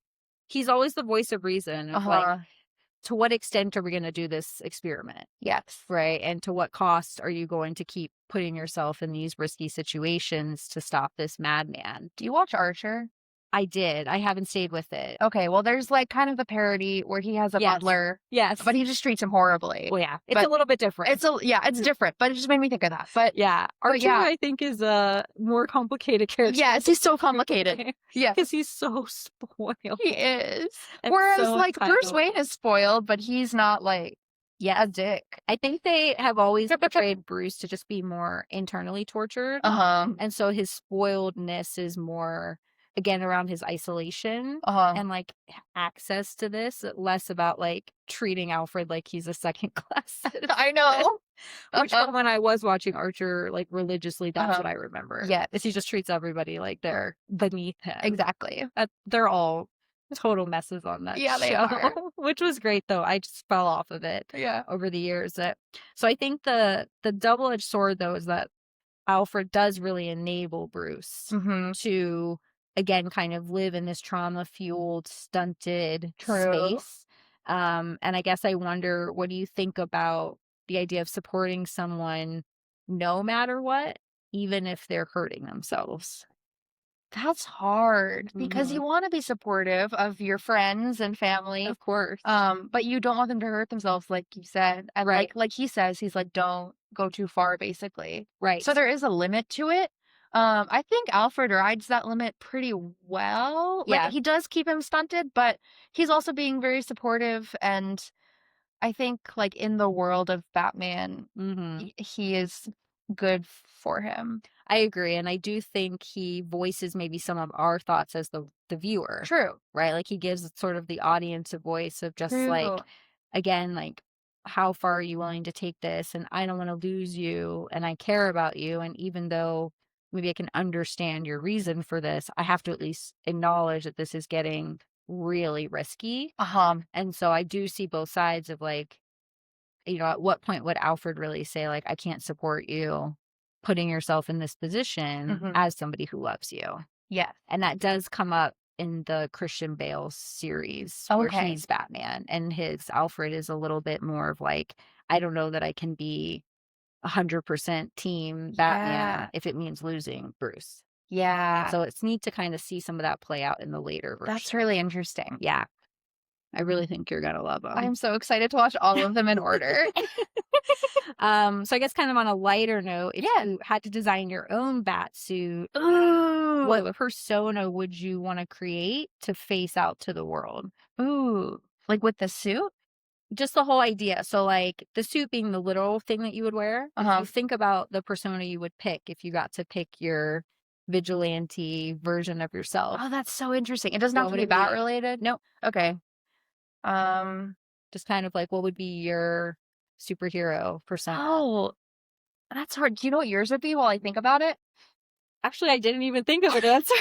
He's always the voice of reason of like, Uh-huh. to what extent are we going to do this experiment? Yes. Right. And to what cost are you going to keep putting yourself in these risky situations to stop this madman? Do you watch Archer? I did. I haven't stayed with it. Okay, well, there's, like, kind of the parody where he has a Yes. butler, Yes. but he just treats him horribly. Well, yeah. It's a But little bit different. it's different, but it just made me think of that. Yeah. But Archer, yeah. I think, is a more complicated character. Yes, he's so complicated. Because Yes, he's so spoiled he is. and Whereas, so like, Bruce entitled. Wayne is spoiled, but he's not, like, a Yes. dick. I think they have always portrayed Bruce to just be more internally tortured. Uh-huh. And so his spoiledness is more again, around his isolation Uh-huh. and like access to this, less about like treating Alfred like he's a second class I citizen. know. Which Uh-huh. from when I was watching Archer like religiously, that's Uh-huh. what I remember. Is he Yes. just treats everybody like they're beneath him. Exactly. They're all total messes on that Yeah, they show, are. which was great though. I just fell off of it Yeah. over the years. So I think the double-edged sword though is that Alfred does really enable Bruce Mhm. to again kind of live in this trauma-fueled, stunted True. space. And I guess I wonder, what do you think about the idea of supporting someone no matter what, even if they're hurting themselves? That's hard because Mhm. you wanna be supportive of your friends and family, Of course. but you don't want them to hurt themselves, like you said, and Right. like he says, he's like, "Don't go too far," basically. Right. So there is a limit to it. I think Alfred rides that limit pretty well. Like, Yeah. he does keep him stunted, but he's also being very supportive, and I think, like, in the world of Batman, Mhm. he is good for him. I agree, and I do think he voices maybe some of our thoughts as the viewer, True. right? Like, he gives sort of the audience a voice of just, True. like, again, like, "How far are you willing to take this? And I don't wanna lose you, and I care about you, and even though maybe I can understand your reason for this, I have to at least acknowledge that this is getting really risky." Uh-huh. And so I do see both sides of, like, at what point would Alfred really say, like, "I can't support you putting yourself in this position Mhm. as somebody who loves you?" Yes. And that does come up in the Christian Bale series where Okay. he's Batman, and his Alfred is a little bit more of like, "I don't know that I can be 100% team Batman Yeah. if it means losing Bruce." Yeah. So it's neat to kinda see some of that play out in the later That's version. really interesting. Yeah, I really think you're gonna love them. I'm so excited to watch all of them in order. So I guess kind of on a lighter note, if Yeah. you had to design your own bat suit, what Ooh. persona would you want to create to face out to the world? Ooh. Like with the suit? Just the whole idea. So like the suit being the literal thing that you would wear. If Uh-huh. you think about the persona you would pick if you got to pick your vigilante version of yourself, Oh, that's so interesting. It doesn't have what to would be it bat be? related? No, Okay. Um, just kind of like what would be your superhero persona? oh, that's hard. Do you know what yours would be while I think about it? Actually, I didn't even think of an answer.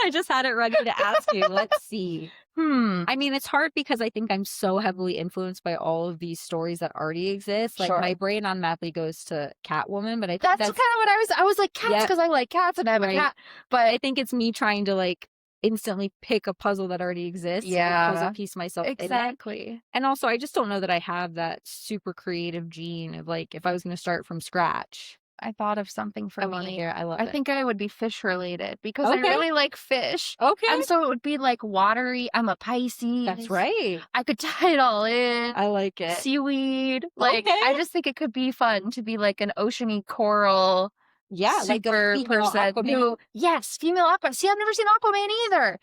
I just had it ready to ask you. Let's see. Hmm. I mean, it's hard because I think I'm so heavily influenced by all of these stories that already exist. Like, my Sure. brain automatically goes to Catwoman, but I think That's kind that's of what I was like cats yeah, because I like cats and I have a right. cat. But I think it's me trying to, like, instantly pick a puzzle that already exists and puzzle yeah, piece myself in it. exactly. And also, I just don't know that I have that super creative gene of, like, if I was gonna start from scratch. I thought of something for I wanna me. hear I love I it. think I would be fish related because I Okay, really like fish. okay. And so it would be like watery. I'm a That's Pisces. right. I could tie it all in. I like it. Seaweed. Like, Okay. I just think it could be fun to be like an oceany coral Yeah, like a super female person Aquaman. who, yes, female Aquaman. See, I've never seen Aquaman either.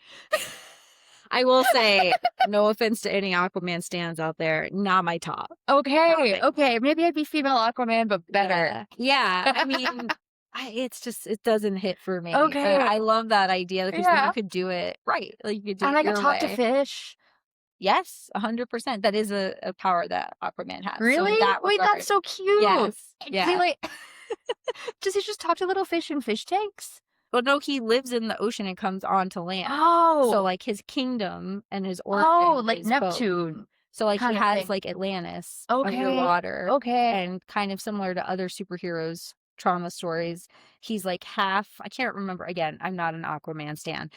I will say, no offense to any Aquaman stans out there, not my top. Okay, okay. Maybe I'd be female Aquaman, but better. Yeah. I mean, it's just it doesn't hit for me. Okay. I love that idea because then you Yeah. could do it right. Like, you could do And it I could your talk to way. fish. Yes, 100%. That is a power that Aquaman has. So in Really? that Wait, regard, that's so cute. yes. Does he Yeah. like does he just talk to little fish in fish tanks? Well, no, he lives in the ocean and comes onto land. So, Oh. like, his kingdom and his Oh, origin like is both. Neptune So, like, he kind of has, thing. like, Atlantis Okay. underwater, Okay. and kind of similar to other superheroes' trauma stories, he's, like, half I can't remember again, I'm not an Aquaman stan,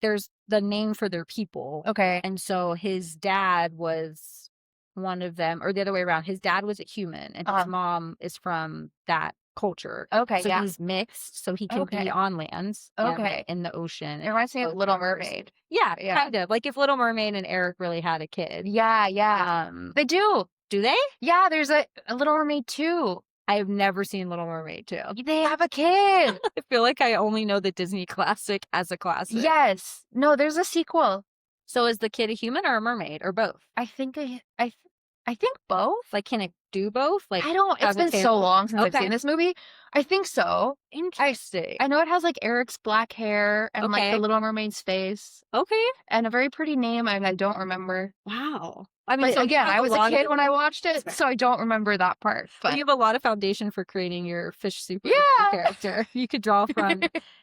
there's the name for their people, Okay. and so his dad was one of them or the other way around, his dad was a human, and his Uh-huh. mom is from that culture, Okay, so yeah. he's mixed, so he can be Okay. on land and, like, Okay. in the ocean, It reminds me of both Little rivers. Mermaid. Yeah, Yeah. kind of, like, if Little Mermaid and Eric really had a kid. Yeah, yeah. Um, They do. do they? Yeah, there's a Little Mermaid 2. I have never seen Little Mermaid 2. They have a kid. I feel like I only know the Disney classic as a classic. Yes. No, there's a sequel. So is the kid a human or a mermaid or both? I think I think both. Like, can it do both? Like, I don't. It's have it been so fail? long since I've Okay. seen this movie. I think so. Interesting. I know it has like Eric's black hair and like the Okay. Little Mermaid's face Okay. and a very pretty name I don't remember. Wow. I mean, But so you again, have I a was a lot of kid when I watched it, so I don't remember that part. well, But you have a lot of foundation for creating your fish superhero yeah. character. You could draw from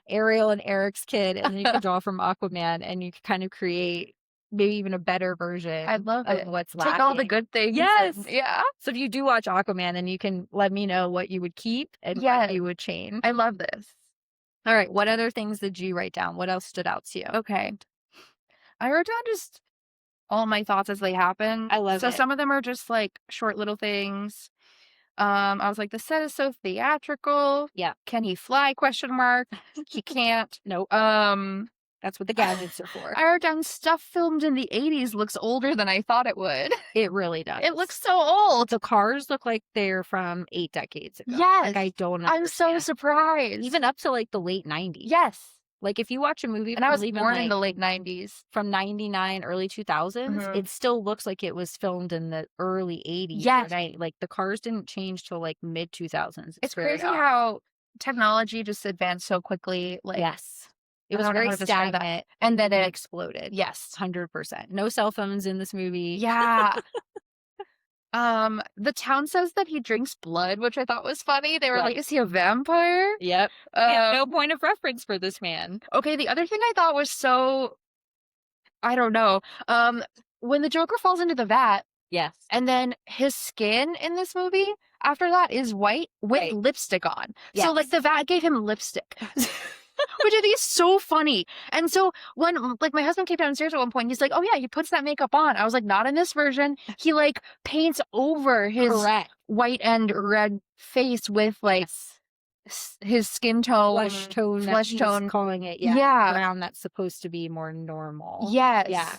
Ariel and Eric's kid, and then you could draw from Aquaman, and you could kind of create maybe even a better version I love of it. what's Take all the lacking. good things. Yes. And, yeah. So if you do watch Aquaman, then you can let me know what you would keep and Yes. what you would change. I love this. All right. What other things did you write down? What else stood out to you? Okay. I wrote down just all my thoughts as they happen. I love so it. some of them are just like short little things. I was like, the set is so theatrical. Yeah. Can he fly? Question mark. He can't. Nope. That's what the gadgets are for. I wrote down stuff filmed in the 80s looks older than I thought it would. It really does. It looks so old. The cars look like they're from 8 decades ago. Yes. Like, I don't I'm so understand. surprised. Even up to like the late 90s. Yes. Like, if you watch a movie And I was even born in like the late 90s. from 99, early 2000s, Mhm. it still looks like it was filmed in the early 80s. Yes. Like, the cars didn't change till like mid 2000s. It's very crazy odd. how technology just advanced so quickly. Like, Yes. It I was don't know very how to describe that. stagnant, And then it exploded. Yes. 100%. No cell phones in this movie. Yeah. The town says that he drinks blood, which I thought was funny. They were like, Right. is he a vampire? Yep. We have no point of reference for this man. Okay, the other thing I thought was so, I don't know. When the Joker falls into the vat, Yes. and then his skin in this movie after that is white with Right. lipstick on. Yes. So like the vat gave him lipstick. Which I think is so funny. And so when like my husband came downstairs at one point, he's like, "Oh yeah, he puts that makeup on." I was like, "Not in this version." He like paints over his Correct. white and red face with like his skin tone, Flesh tone. flesh He's tone. calling it. Yeah. Brown that's supposed to be more normal. Yes. Yeah.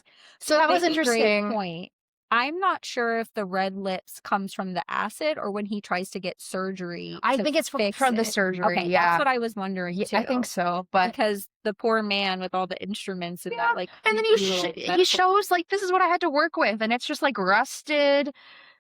So that was That's a great interesting. point. I'm not sure if the red lips comes from the acid or when he tries to get surgery. I to think it's fix from the it. surgery. Okay, Yeah. that's what I was wondering too. I think so. But because the poor man with all the instruments and Yeah, that like and then creepy little he medical- shows like this is what I had to work with, and it's just like rusted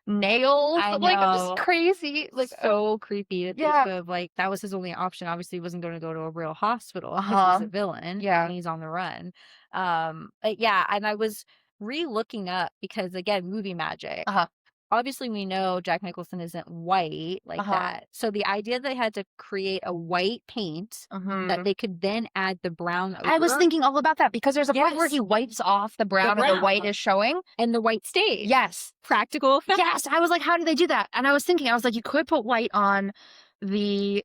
nails. I Like I'm know. just crazy. Like so creepy to think yeah. of. Like, that was his only option. Obviously, he wasn't going to go to a real hospital because Uh-huh. he's a villain. Yeah. And he's on the run. But yeah, and I was re-looking up because again, movie magic. Uh-huh. Obviously, we know Jack Nicholson isn't white like Uh-huh. that. So the idea they had to create a white paint Mhm. that they could then add the brown over. I was thinking all about that because there's a point where Yes. he wipes off the brown and the white brown. is showing. And the white stays. Yes. Practical effect. Yes. I was like, how did they do that? And I was thinking, I was like, you could put white on the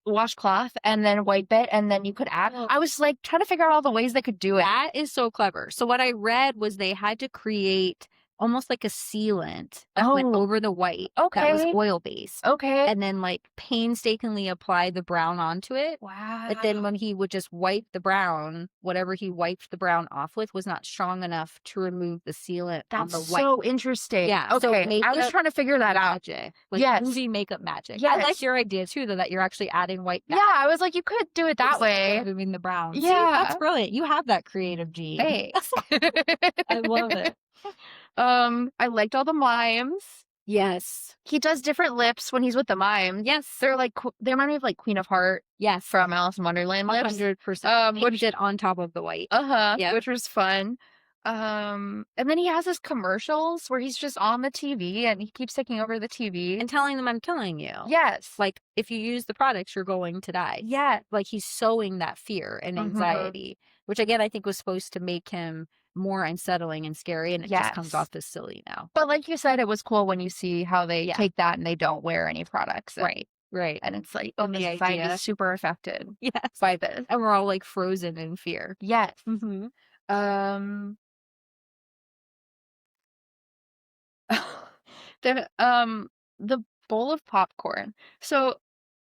washcloth and then white bit, and then you could add. Oh. I was like trying to figure out all the ways they could do it. That is so clever. So what I read was they had to create almost like a sealant that went Oh. over the white that was Okay. oil based. Okay. And then like painstakingly apply the brown onto it. Wow. But then when he would just wipe the brown, whatever he wiped the brown off with was not strong enough to remove the sealant on That's the white. so interesting. Yeah, so Okay. I was makeup trying to figure that out. magic. Like Yes. movie makeup magic. I like Yes. your idea too, though, that you're actually adding white Yeah, I was like, you could do it that way. Removing the brown. See, Yeah. that's brilliant. You have that creative gene. Thanks. I love it. I liked all the mimes. Yes. He does different lips when he's with the mimes. Yes. They're like they remind me of like Queen of Heart Yes. from Alice in Wonderland lips. 100%. Which Which it on top of the white. Yep. Which was fun. And then he has his commercials where he's just on the TV and he keeps taking over the TV. And telling them I'm killing you. Yes. Like, if you use the products, you're going to die. Yeah. Like, he's sowing that fear and anxiety, which again, I think was supposed to make him more unsettling and scary. And it just comes Yes. off as silly now. But like you said, it was cool when you see how they Yeah. take that and they don't wear any products. And, Right. Right. And it's like, oh, And the the society idea. is super affected Yes. by this. And we're all like frozen in fear. Yes. Mm-hmm. Then the bowl of popcorn. So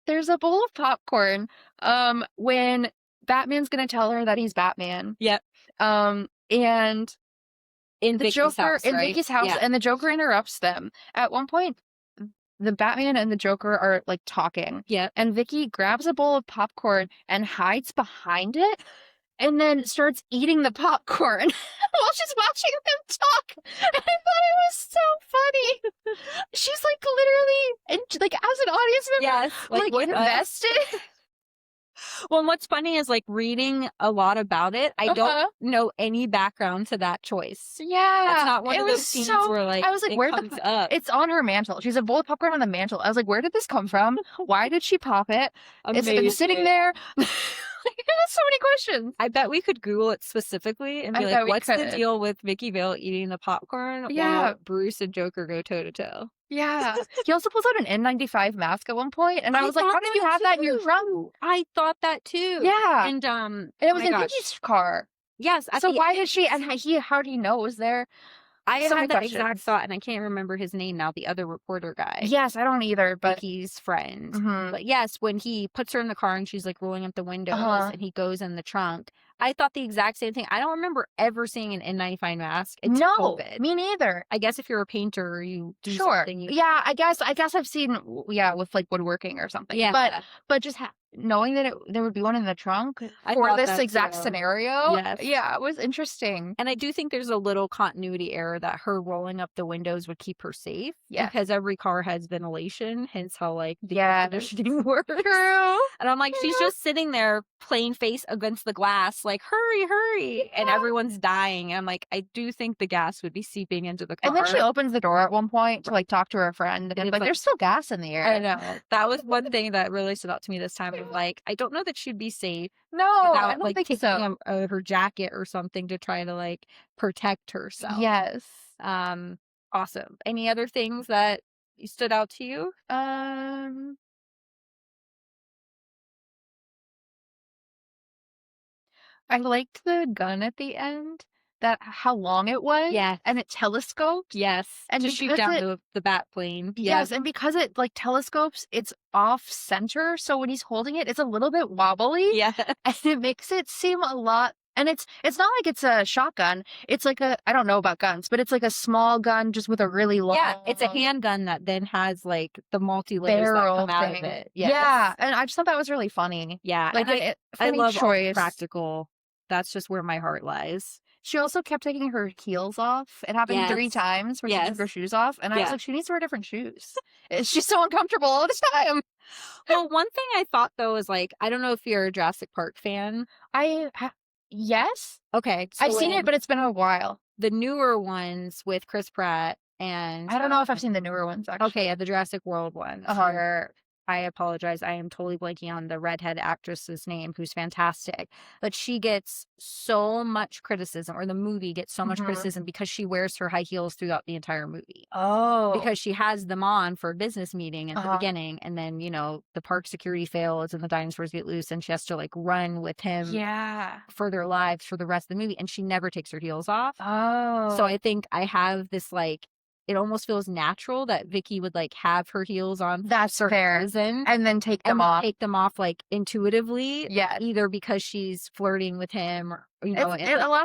there's a bowl of popcorn when Batman's gonna tell her that he's Batman. Yep. And In the Vicky's Joker house, in right? Vicky's house, Yeah. and the Joker interrupts them. At one point, the Batman and the Joker are like talking. Yep. And Vicky grabs a bowl of popcorn and hides behind it and then starts eating the popcorn while she's watching them talk. And I thought it was so funny. She's like literally, and like as an audience member, Yes, like with us. invested. Well, what's funny is like reading a lot about it. I don't know any background to that choice. Yeah, It's not one it of was those scenes so. where like I was like, it where comes the? up. It's on her mantle. She's a bowl of popcorn on the mantle. I was like, where did this come from? Why did she pop it? It's been sitting there. There's so many questions. I bet we could Google it specifically and be I bet like, we what's the could. deal with Vicky Vale eating the popcorn Yeah. while Bruce and Joker go toe to toe? Yeah. He also pulls out an N95 mask at one point, and I was like, how did you have that in your trunk? I thought that too. Yeah. And it was in Vicky's car. Yes. So why did she, and how did he know it was there? I So had many that exact questions. thought, and I can't remember his name now, the other reporter guy. Yes, I don't either, but Vicky's friend. Mhm. But yes, when he puts her in the car and she's like rolling up the windows and he goes in the trunk, I thought the exact same thing. I don't remember ever seeing an N95 mask. It's COVID. Me neither. I guess if you're a painter or you do Sure. something. Yeah, I guess I've seen, with like woodworking or something. Yeah. But just knowing that there would be one in the trunk I for thought this that exact too. scenario. Yes. Yeah, it was interesting. And I do think there's a little continuity error that her rolling up the windows would keep her safe. Yeah. Because every car has ventilation, hence how like the Yeah. air conditioning works. True. And I'm like, she's just sitting there playing face against the glass, like, hurry. And everyone's dying. And I'm like, I do think the gas would be seeping into the car. And then she opens the door at one point to like talk to her friend, and like there's still gas in the air. I know. That was one thing that really stood out to me this time. Of like, I don't know that she'd be safe. No, I without don't like think taking so. her jacket or something to try to like protect herself. Yes. Awesome. Any other things that stood out to you? I liked the gun at the end. That how long it was. Yes. And it telescoped. Yes. And to shoot down the bat plane. Yes, and because it like telescopes, it's off center. So when he's holding it, it's a little bit wobbly. Yeah. And it makes it seem a lot. And it's not like it's a shotgun. It's like I don't know about guns, but it's like a small gun just with a really long. Yeah, it's a handgun that then has like the multi-layers that come out of it. Yes. Yeah, and I just thought that was really funny. Yeah, like I love choice. Practical. That's just where my heart lies. She also kept taking her heels off. It happened 3 times where she took her shoes off, and I was like, she needs to wear different shoes. She's so uncomfortable all the time. Well, one thing I thought though is like, I don't know if you're a Jurassic Park fan. Yes. Okay. So I've seen it, but it's been a while. The newer ones with Chris Pratt and I don't know if I've seen the newer ones actually. Okay, the Jurassic World ones. Where I apologize, I am totally blanking on the redhead actress's name, who's fantastic. But she gets so much criticism, or the movie gets so much criticism because she wears her high heels throughout the entire movie. Oh. Because she has them on for a business meeting at the beginning, and then, the park security fails and the dinosaurs get loose, and she has to like run with him for their lives for the rest of the movie, and she never takes her heels off. Oh. So I think I have this like, it almost feels natural that Vicky would like have her heels on. That's fair. And then take them off. Take them off like intuitively. Yeah. Either because she's flirting with him or, a lot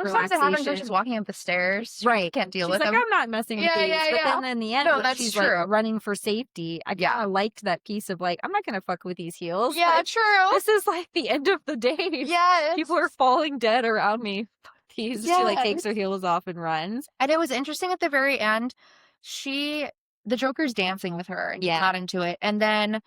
of times it happens when she's walking up the stairs. Right. Can't deal she's with like, him. I'm not messing with these. But then in the end, when she's like running for safety, I kind of liked that piece of like, I'm not going to fuck with these heels. Yeah, like, true. This is like the end of the day. Yeah. People are falling dead around me. She like takes her heels off and runs. And it was interesting at the very end. The Joker's dancing with her and he's not into it. And then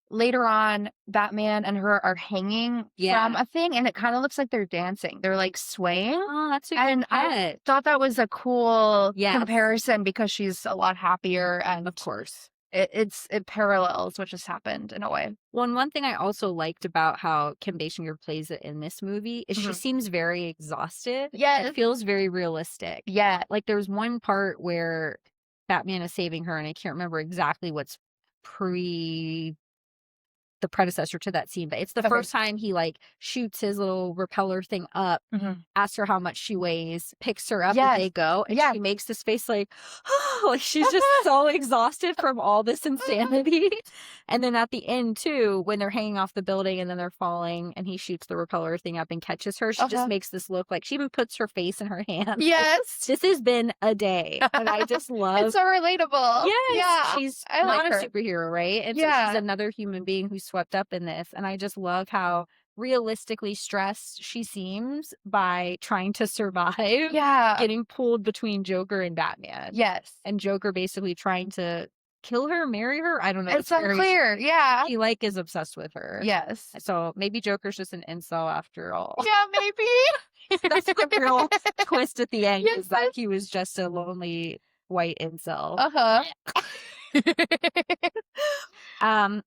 later on, Batman and her are hanging from a thing, and it kind of looks like they're dancing. They're like swaying. Oh, that's a good I thought that was a cool comparison because she's a lot happier, and of course it parallels what just happened in a way. Well, one thing I also liked about how Kim Basinger plays it in this movie is she seems very exhausted. Yeah. It feels very realistic. Yeah. Like there's one part where Batman is saving her, and I can't remember exactly what's the predecessor to that scene, but it's the first time he like shoots his little repeller thing up, asks her how much she weighs, picks her up, and they go, and she makes this face like, oh, like she's just so exhausted from all this insanity. And then at the end too, when they're hanging off the building and then they're falling, and he shoots the repeller thing up and catches her, she just makes this look like she even puts her face in her hand. Yes, like, this has been a day, and I just love. It's so relatable. Yes, yeah, she's not a superhero, right? And so she's another human being who's swept up in this, and I just love how realistically stressed she seems by trying to survive Yeah. getting pulled between Joker and Batman. Yes. And Joker basically trying to kill her, marry her. I don't know. It's unclear. Yeah. He like is obsessed with her. Yes. So maybe Joker's just an incel after all. Yeah, maybe. That's the real twist at the end, Yes, is that he was just a lonely white incel. Uh-huh.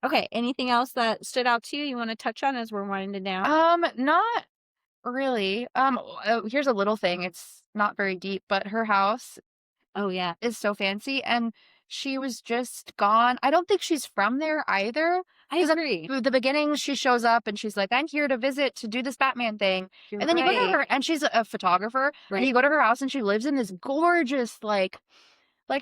Okay, anything else that stood out to you want to touch on as we're winding down? Not really. Here's a little thing. It's not very deep, but her house Oh yeah, is so fancy, and she was just gone. I don't think she's from there either. I 'Cause agree. at the beginning, she shows up and she's like, "I'm here to visit to do this Batman thing," You're and then you go to right. her, and she's a photographer, and Right. you go to her house, and she lives in this gorgeous like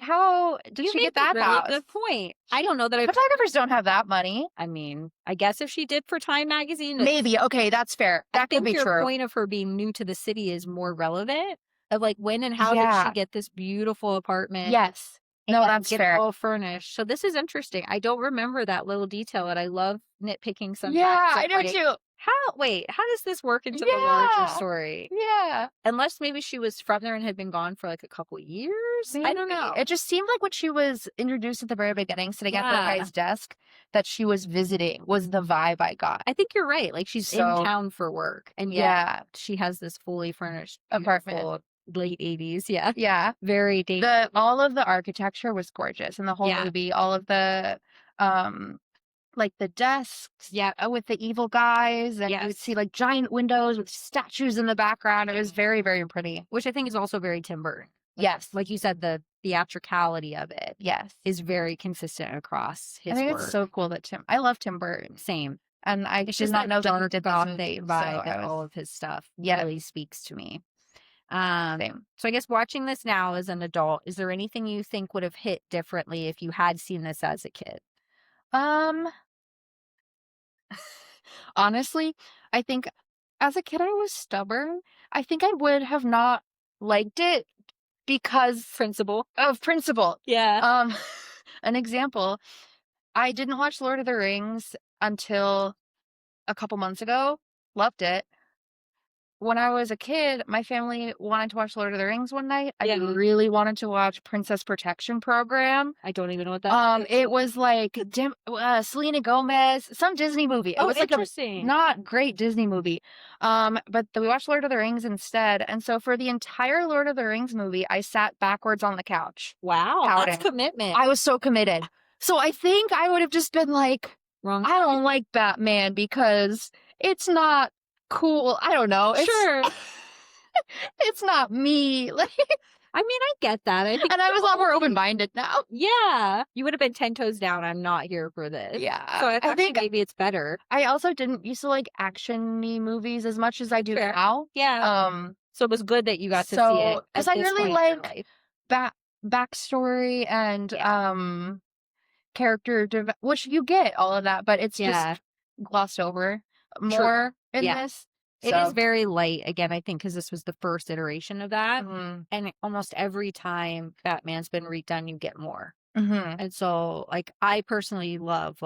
how did You she make get that a really house? good point. I don't know that I. Photographers don't have that money. I mean, I guess if she did for Time Magazine, Maybe okay, that's fair. I That could think be your true. point of her being new to the city is more relevant. Of like when and how did she Yeah. get this beautiful apartment? Yes. No, And that's get fair. all furnished. So this is interesting. I don't remember that little detail, and I love nitpicking sometimes. Yeah, of I do like, too. how does this work into the larger Yeah. story? Yeah. Unless maybe she was from there and had been gone for like a couple years. I don't Maybe. know. It just seemed like when she was introduced at the very beginning, sitting at the Yeah. guy's desk, that she was visiting was the vibe I got. I think you're right. Like she's in So- town for work, and Yeah. she has this fully furnished Apartment. beautiful late 80s. Yeah, Yeah. very dated. All of the architecture was gorgeous in the whole Yeah. movie. All of the like the desks, Yeah. with the evil guys, and you would Yes. see like giant windows with statues in the background. It was very, very pretty. Which I think is also very Tim Burton. Yes. Like you said, the theatricality of it Yes. is very consistent across his I think work. it's so cool that I love Tim Burton. Same. And I It's did just not that know that he dark did this gothic movie, vibe so that all of his stuff Yeah. really speaks to me. Same. So I guess watching this now as an adult, is there anything you think would have hit differently if you had seen this as a kid? Honestly, I think as a kid I was stubborn. I think I would have not liked it because Principal. of principle. Yeah. An example, I didn't watch Lord of the Rings until a couple months ago. Loved it. When I was a kid, my family wanted to watch Lord of the Rings one night. I Yeah. really wanted to watch Princess Protection Program. I don't even know what that is. It was like Selena Gomez, some Disney movie. It Oh, was like a interesting. not great Disney movie. But we watched Lord of the Rings instead. And so for the entire Lord of the Rings movie, I sat backwards on the couch. Wow, that's Pouting. commitment. I was so committed. So I think I would have just been like, Wrong. I don't like Batman because it's not cool. I don't know. Sure. It's not me. Like, I mean, I get that. I think and I was a lot more open-minded now. yeah, you would have been 10 toes down. I'm not here for this. Yeah. So I actually, think maybe it's better. I also didn't used to like action-y movies as much as I do Fair. now. Yeah. So it was good that you got to see so- it. 'cause at I this really point in your like- life. Backstory and Yeah. character which you get all of that, but it's Yeah. just glossed over more in Yeah. this. It is very light, again, I think, because this was the first iteration of that. Mhm. And almost every time Batman's been redone, you get more. Mhm. And so, like, I personally love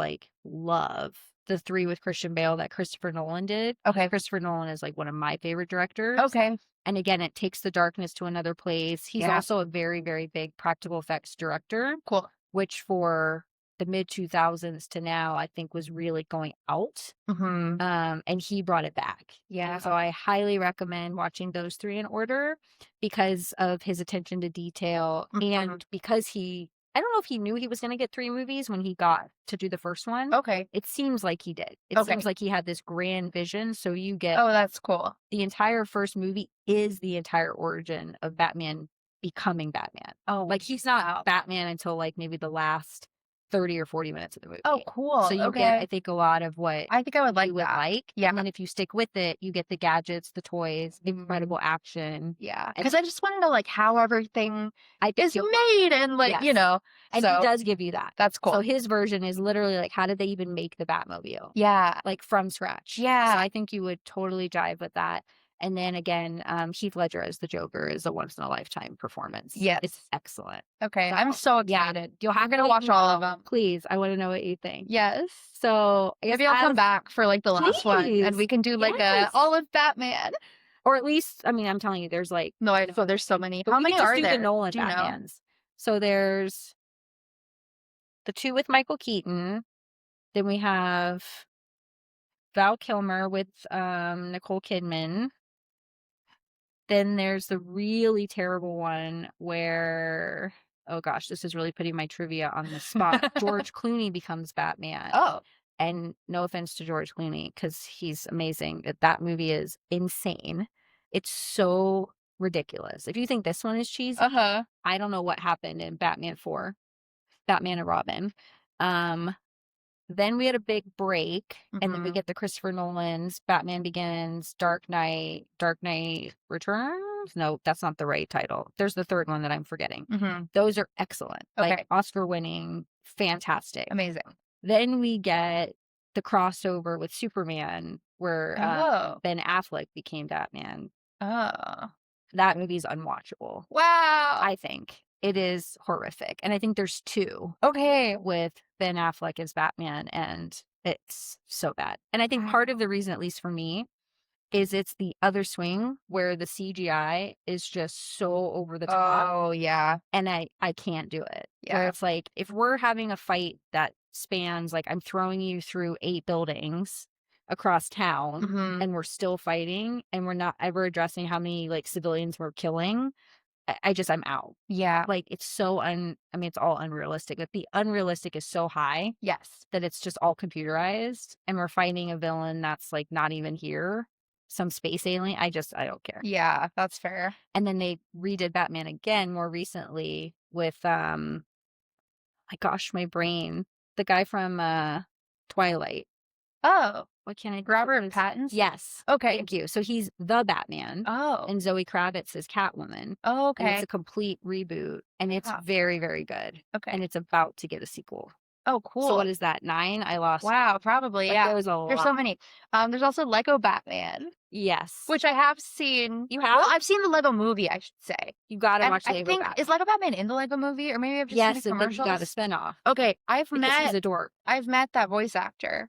the 3 with Christian Bale that Christopher Nolan did. Okay. Christopher Nolan is like one of my favorite directors. Okay. And again, it takes the darkness to another place. He's Yeah. also a very, very big practical effects director, Cool. which for the mid 2000s to now, I think was really going out. Mhm. And he brought it back. Yeah. And so I highly recommend watching those 3 in order because of his attention to detail Mhm. and because I don't know if he knew he was going to get 3 movies when he got to do the first one. Okay. It seems like he did. It Okay. seems like he had this grand vision. So you get Oh, that's cool. the entire first movie is the entire origin of Batman becoming Batman. Oh, Like he's not wow. Batman until like maybe the last 30 or 40 minutes of the movie. Oh, cool. So you okay. get, I think, a lot of what I think I would like you would that. like. Yeah. And then if you stick with it, you get the gadgets, the toys, incredible action. Yeah. Because I just want to know like how everything is you'll- made and like, Yes. you know. And so he does give you that. that's cool. So his version is literally like, how did they even make the Batmobile? yeah. Like from scratch. Yeah. So I think you would totally jive with that. And then again, Heath Ledger as the Joker is a once in a lifetime performance. Yes. It's excellent. Okay, So, I'm so yeah, excited. you'll have I'm gonna to let watch me all of know. them. Please, I want to know what you think. Yes. So I guess Maybe I'll come as back for like the last one, and please, we can do like a yes. all of Batman. Or at least, I mean, I'm telling you, there's like, No, I know there's so many. but How we many could just are do the there? Nolan Do you know? Batmans. So there's the 2 with Michael Keaton. Then we have Val Kilmer with Nicole Kidman. Then there's the really terrible one where, oh gosh, this is really putting my trivia on the spot. George Clooney becomes Batman. Oh, And no offense to George Clooney, because he's amazing. That movie is insane. It's so ridiculous. If you think this one is cheesy, uh-huh. I don't know what happened in Batman 4, Batman and Robin. Then we had a big break, and then we Mhm. get the Christopher Nolan's Batman Begins, Dark Knight Returns. No, that's not the right title. There's the third one that I'm forgetting. Mhm. Those are excellent. Okay. Like Oscar winning, fantastic. Amazing. Then we get the crossover with Superman where Oh. Ben Affleck became Batman. Oh. That movie's unwatchable. Wow. I think it is horrific. And I think there's 2 Okay. with Ben Affleck as Batman, and it's so bad. And I think part of the reason, at least for me, is it's the other swing where the CGI is just so over the top. Oh, yeah. And I can't do it. Where Yeah. it's like, if we're having a fight that spans, like, I'm throwing you through 8 buildings across town, Mhm. and we're still fighting, and we're not ever addressing how many, like, civilians we're killing, I'm out. Yeah. Like, it's so I mean, it's all unrealistic, but the unrealistic is so high Yes. that it's just all computerized, and we're fighting a villain that's, like, not even here, some space alien. I don't care. Yeah, that's fair. And then they redid Batman again more recently with, my gosh, my brain, the guy from, Twilight. Oh, What can I Robert his- Pattinson? Yes. Okay. Thank you. So he's the Batman, Oh. and Zoe Kravitz is Catwoman. Oh, And it's okay. a complete reboot, and it's Wow. very, very good. Okay. And it's about to get a sequel. Oh, cool. So what is that, 9? I lost. Wow, probably, Like, yeah. there's a There's lot. so many. There's also Lego Batman, Yes. which I have seen. You have? Well, I've seen the Lego movie, I should say. You gotta And watch I Lego think Batman. is Lego Batman in the Lego movie, or maybe I've just Yes, seen and the then he got a commercials. spinoff. Okay, Because he's a dork. I've met that voice actor.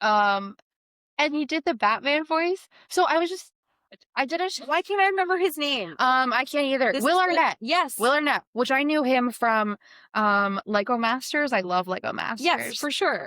And he did the Batman voice. So I did a Why can't I remember his name? I can't either. This Will is Arnett. Yes. Will Arnett, which I knew him from Lego Masters. I love Lego Masters. Yes, for sure.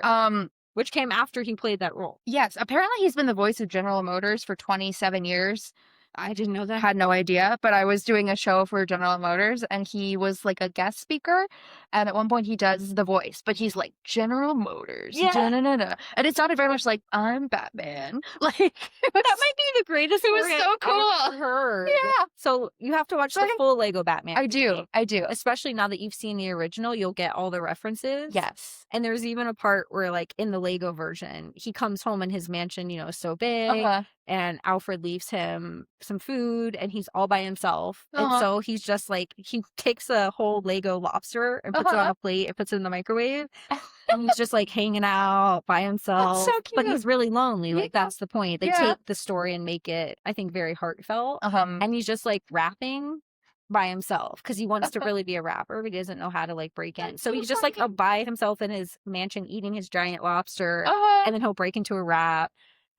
Which came after he played that role. Yes, apparently he's been the voice of General Motors for 27 years. I didn't know that. Had no idea, but I was doing a show for General Motors, and he was like a guest speaker, and at one point he does the voice, but he's like, General Motors, Yeah. da-na-na-na. And it sounded very much like, I'm Batman. Like, That might be the greatest It was story so I've cool. ever heard. Yeah. So you have to watch So the full Lego Batman. I do. Especially now that you've seen the original, you'll get all the references. Yes. And there's even a part where, like, in the Lego version, he comes home and his mansion, is so big, and Alfred leaves him some food, and he's all by himself. And so he's just like, he takes a whole Lego lobster and puts it on a plate and puts it in the microwave. And he's just like hanging out by himself. so cute. But he's really lonely. Like, Yeah. that's the point. They Yeah. take the story and make it, I think, very heartfelt. And he's just like rapping by himself because he wants to really be a rapper, but he doesn't know how to, like, break in. That's So so he's just like funny. by himself in his mansion eating his giant lobster, and then he'll break into a rap.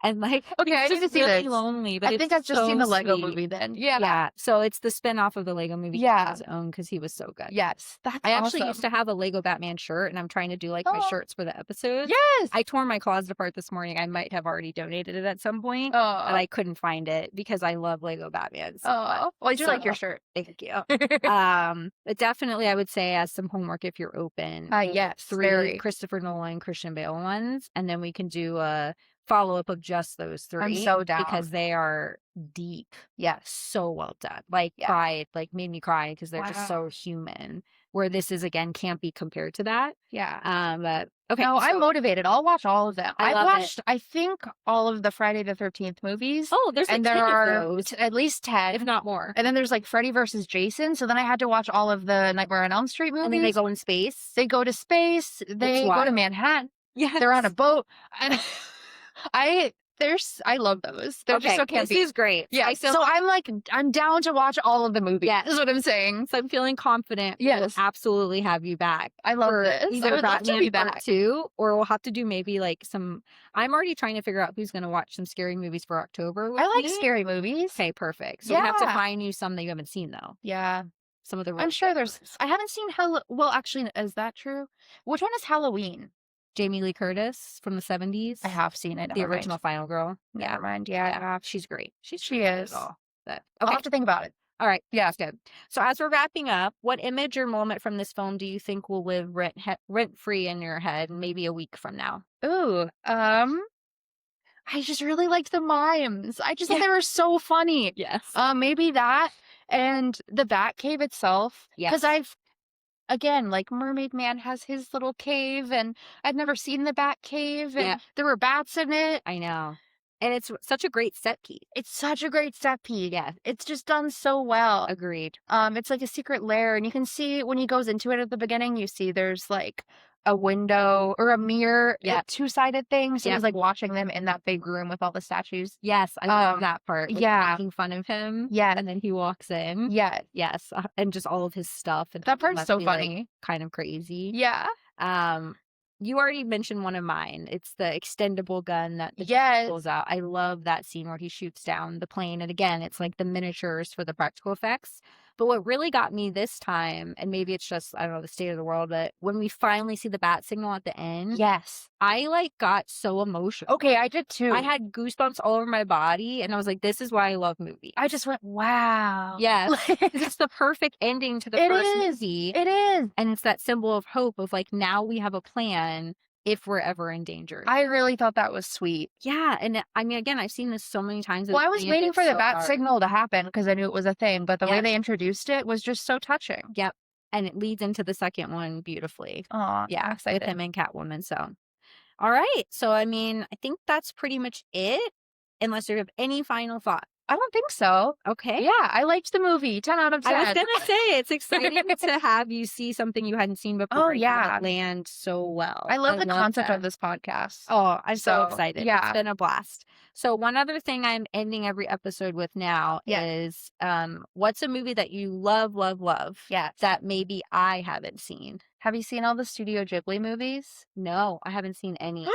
And, like, Okay, I he's need to just see really this. lonely, but I think it's I've just seen the so Lego sweet. movie then. Yeah. So it's the spinoff of the Lego movie Yeah. on his own because he was so good. Yes. That's I actually awesome. used to have a Lego Batman shirt, and I'm trying to do, like, my Oh. shirts for the episodes. Yes. I tore my closet apart this morning. I might have already donated it at some point, but I couldn't find it because I love Lego Batman so much. Well, I do like your shirt. Thank you. But definitely, I would say, as some homework, if you're open, Yes. 3 Very. Christopher Nolan, Christian Bale ones, and then we can do a follow-up of just those 3. I'm so down. Because they are deep. Yes. So well done. Like, Yeah. cried, like, made me cry because they're just Wow. so human. Where this is, again, can't be compared to that. Yeah. But okay. No, I'm so- motivated. I'll watch all of them. I I've love watched, I think, all of the Friday the 13th movies. Oh, there's like and 10 there of are those, at least 10. if not more. And then there's like Freddy versus Jason. So then I had to watch all of the Nightmare on Elm Street movies. And then they go in space. They go to space. They go to wild. Manhattan. Yes. They're on a boat. And I love those. They're just so campy. This is great. Yeah. So I'm down to watch all of the movies. Yeah. Is what I'm saying. So I'm feeling confident. Yes. We'll absolutely have you back. I love this. Either I would love to Batman be Part back. 2, or we'll have to do maybe like some. I'm already trying to figure out who's going to watch some scary movies for October with I like me. scary movies. Okay, perfect. So we have to Yeah. find you some that you haven't seen though. Yeah. Some of the I'm sure there's. I haven't seen well, actually, is that true? Which one is Halloween? Jamie Lee Curtis from the 70s. I have seen it. The original Final Girl. Never mind. Yeah. She's great. She is. But, I'll okay. have to think about it. All right. Yeah. That's good. So as we're wrapping up, what image or moment from this film do you think will live rent-free in your head maybe a week from now? Ooh. I just really liked the mimes. I just thought they were so funny. Yes. Maybe that and the Batcave itself. Yes. Because again, like Mermaid Man has his little cave, and I'd never seen the Batcave, and there were bats in it. I know. And it's such a great set piece. It's such a great set piece. Yeah. It's just done so well. Agreed. It's like a secret lair, and you can see when he goes into it at the beginning, you see there's like a window or a mirror, two-sided thing. So he's like watching them in that big room with all the statues. Yes, I love that part. Making fun of him. Yeah. And then he walks in. Yeah. Yes. And just all of his stuff. And that part's so funny. Like, kind of crazy. Yeah. You already mentioned one of mine. It's the extendable gun that pulls out. I love that scene where he shoots down the plane. And again, it's like the miniatures for the practical effects. But what really got me this time, and maybe it's just, I don't know, the state of the world, but when we finally see the bat signal at the end. Yes. I like got so emotional. Okay, I did too. I had goosebumps all over my body. And I was like, this is why I love movies. I just went, wow. Yes. It's the perfect ending to the first movie. It is. And it's that symbol of hope of like, now we have a plan if we're ever in danger. I really thought that was sweet. Yeah. And I mean, again, I've seen this so many times. Well, I was waiting for the bat signal to happen because I knew it was a thing, but the way they introduced it was just so touching. Yep. And it leads into the second one beautifully. Oh, yeah. With him and Catwoman. So, all right. So, I mean, I think that's pretty much it. Unless you have any final thought. I don't think so. Okay. Yeah, I liked the movie. 10 out of 10. I was going to say, it's exciting to have you see something you hadn't seen before. Oh, yeah. Land so well. I love the concept of this podcast. Oh, I'm so excited. Yeah. It's been a blast. So one other thing I'm ending every episode with now is what's a movie that you love that maybe I haven't seen? Have you seen all the Studio Ghibli movies? No, I haven't seen any.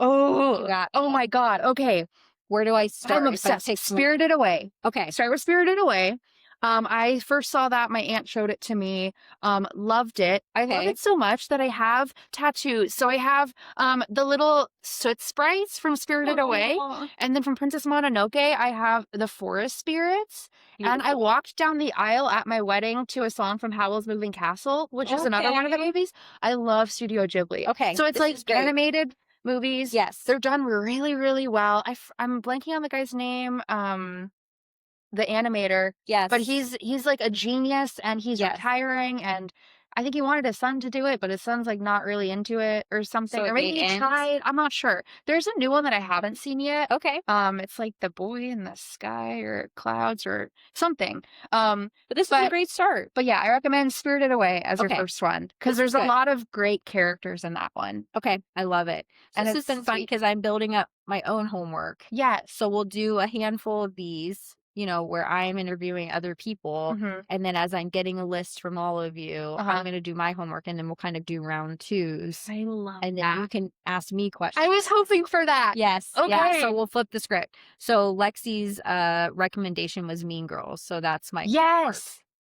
Oh my God. Okay. Where do I start? I'm obsessed. Spirited Away. Okay. Start with Spirited Away. I first saw that. My aunt showed it to me. Loved it. I love it so much that I have tattoos. So I have the little soot sprites from Spirited Away. And then from Princess Mononoke, I have the forest spirits. Beautiful. And I walked down the aisle at my wedding to a song from Howl's Moving Castle, which is another one of the movies. I love Studio Ghibli. Okay. So it's like animated movies. Yes. They're done really, really well. I'm blanking on the guy's name. The animator. Yes. But he's like a genius, and he's retiring, and I think he wanted his son to do it, but his son's like not really into it or something. So or maybe he tried. I'm not sure. There's a new one that I haven't seen yet. Okay. It's like The Boy in the Sky or Clouds or something. But this is a great start. But yeah, I recommend Spirited Away as your first one because there's a lot of great characters in that one. Okay. I love it. So and this has been fun because I'm building up my own homework. Yes. So we'll do a handful of these, you know, where I'm interviewing other people. Mm-hmm. And then as I'm getting a list from all of you, I'm going to do my homework, and then we'll kind of do round twos. I love and then you can ask me questions. I was hoping for that. Yes. Okay. Yeah, so we'll flip the script. So Lexi's recommendation was Mean Girls. So that's my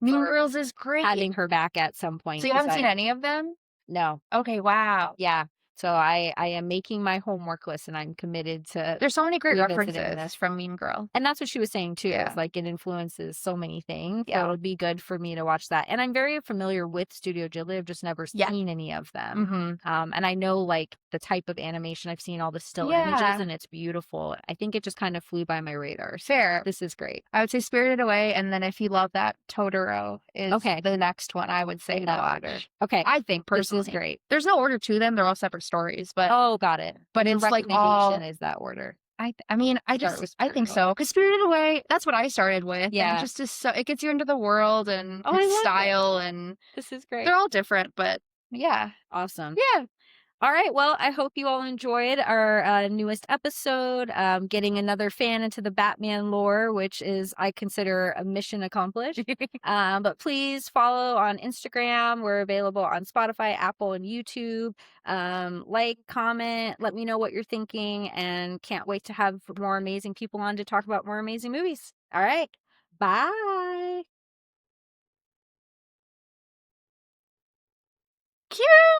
Mean Girls is great. Having her back at some point. So you haven't seen any of them? No. Okay, wow. Yeah. So I am making my homework list, and I'm committed to. There's so many great references from Mean Girl. And that's what she was saying too. Yeah. It's like it influences so many things. Yeah. So it'll be good for me to watch that. And I'm very familiar with Studio Ghibli. I've just never seen any of them. Mm-hmm. And I know like the type of animation. I've seen all the still images, and it's beautiful. I think it just kind of flew by my radar. Fair. This is great. I would say Spirited Away, and then if you love that, Totoro is the next one I would say to watch. Order. Okay. I think personally. This is great. There's no order to them. They're all separate stories, but got it. But it's like all is that order. I think so. Because Spirited Away, that's what I started with. Yeah. And just is so it gets you into the world and style and this is great. They're all different, but yeah. Awesome. Yeah. All right. Well, I hope you all enjoyed our newest episode, getting another fan into the Batman lore, which is, I consider, a mission accomplished. But please follow on Instagram. We're available on Spotify, Apple, and YouTube. Like, comment, let me know what you're thinking, and can't wait to have more amazing people on to talk about more amazing movies. All right. Bye. Cute.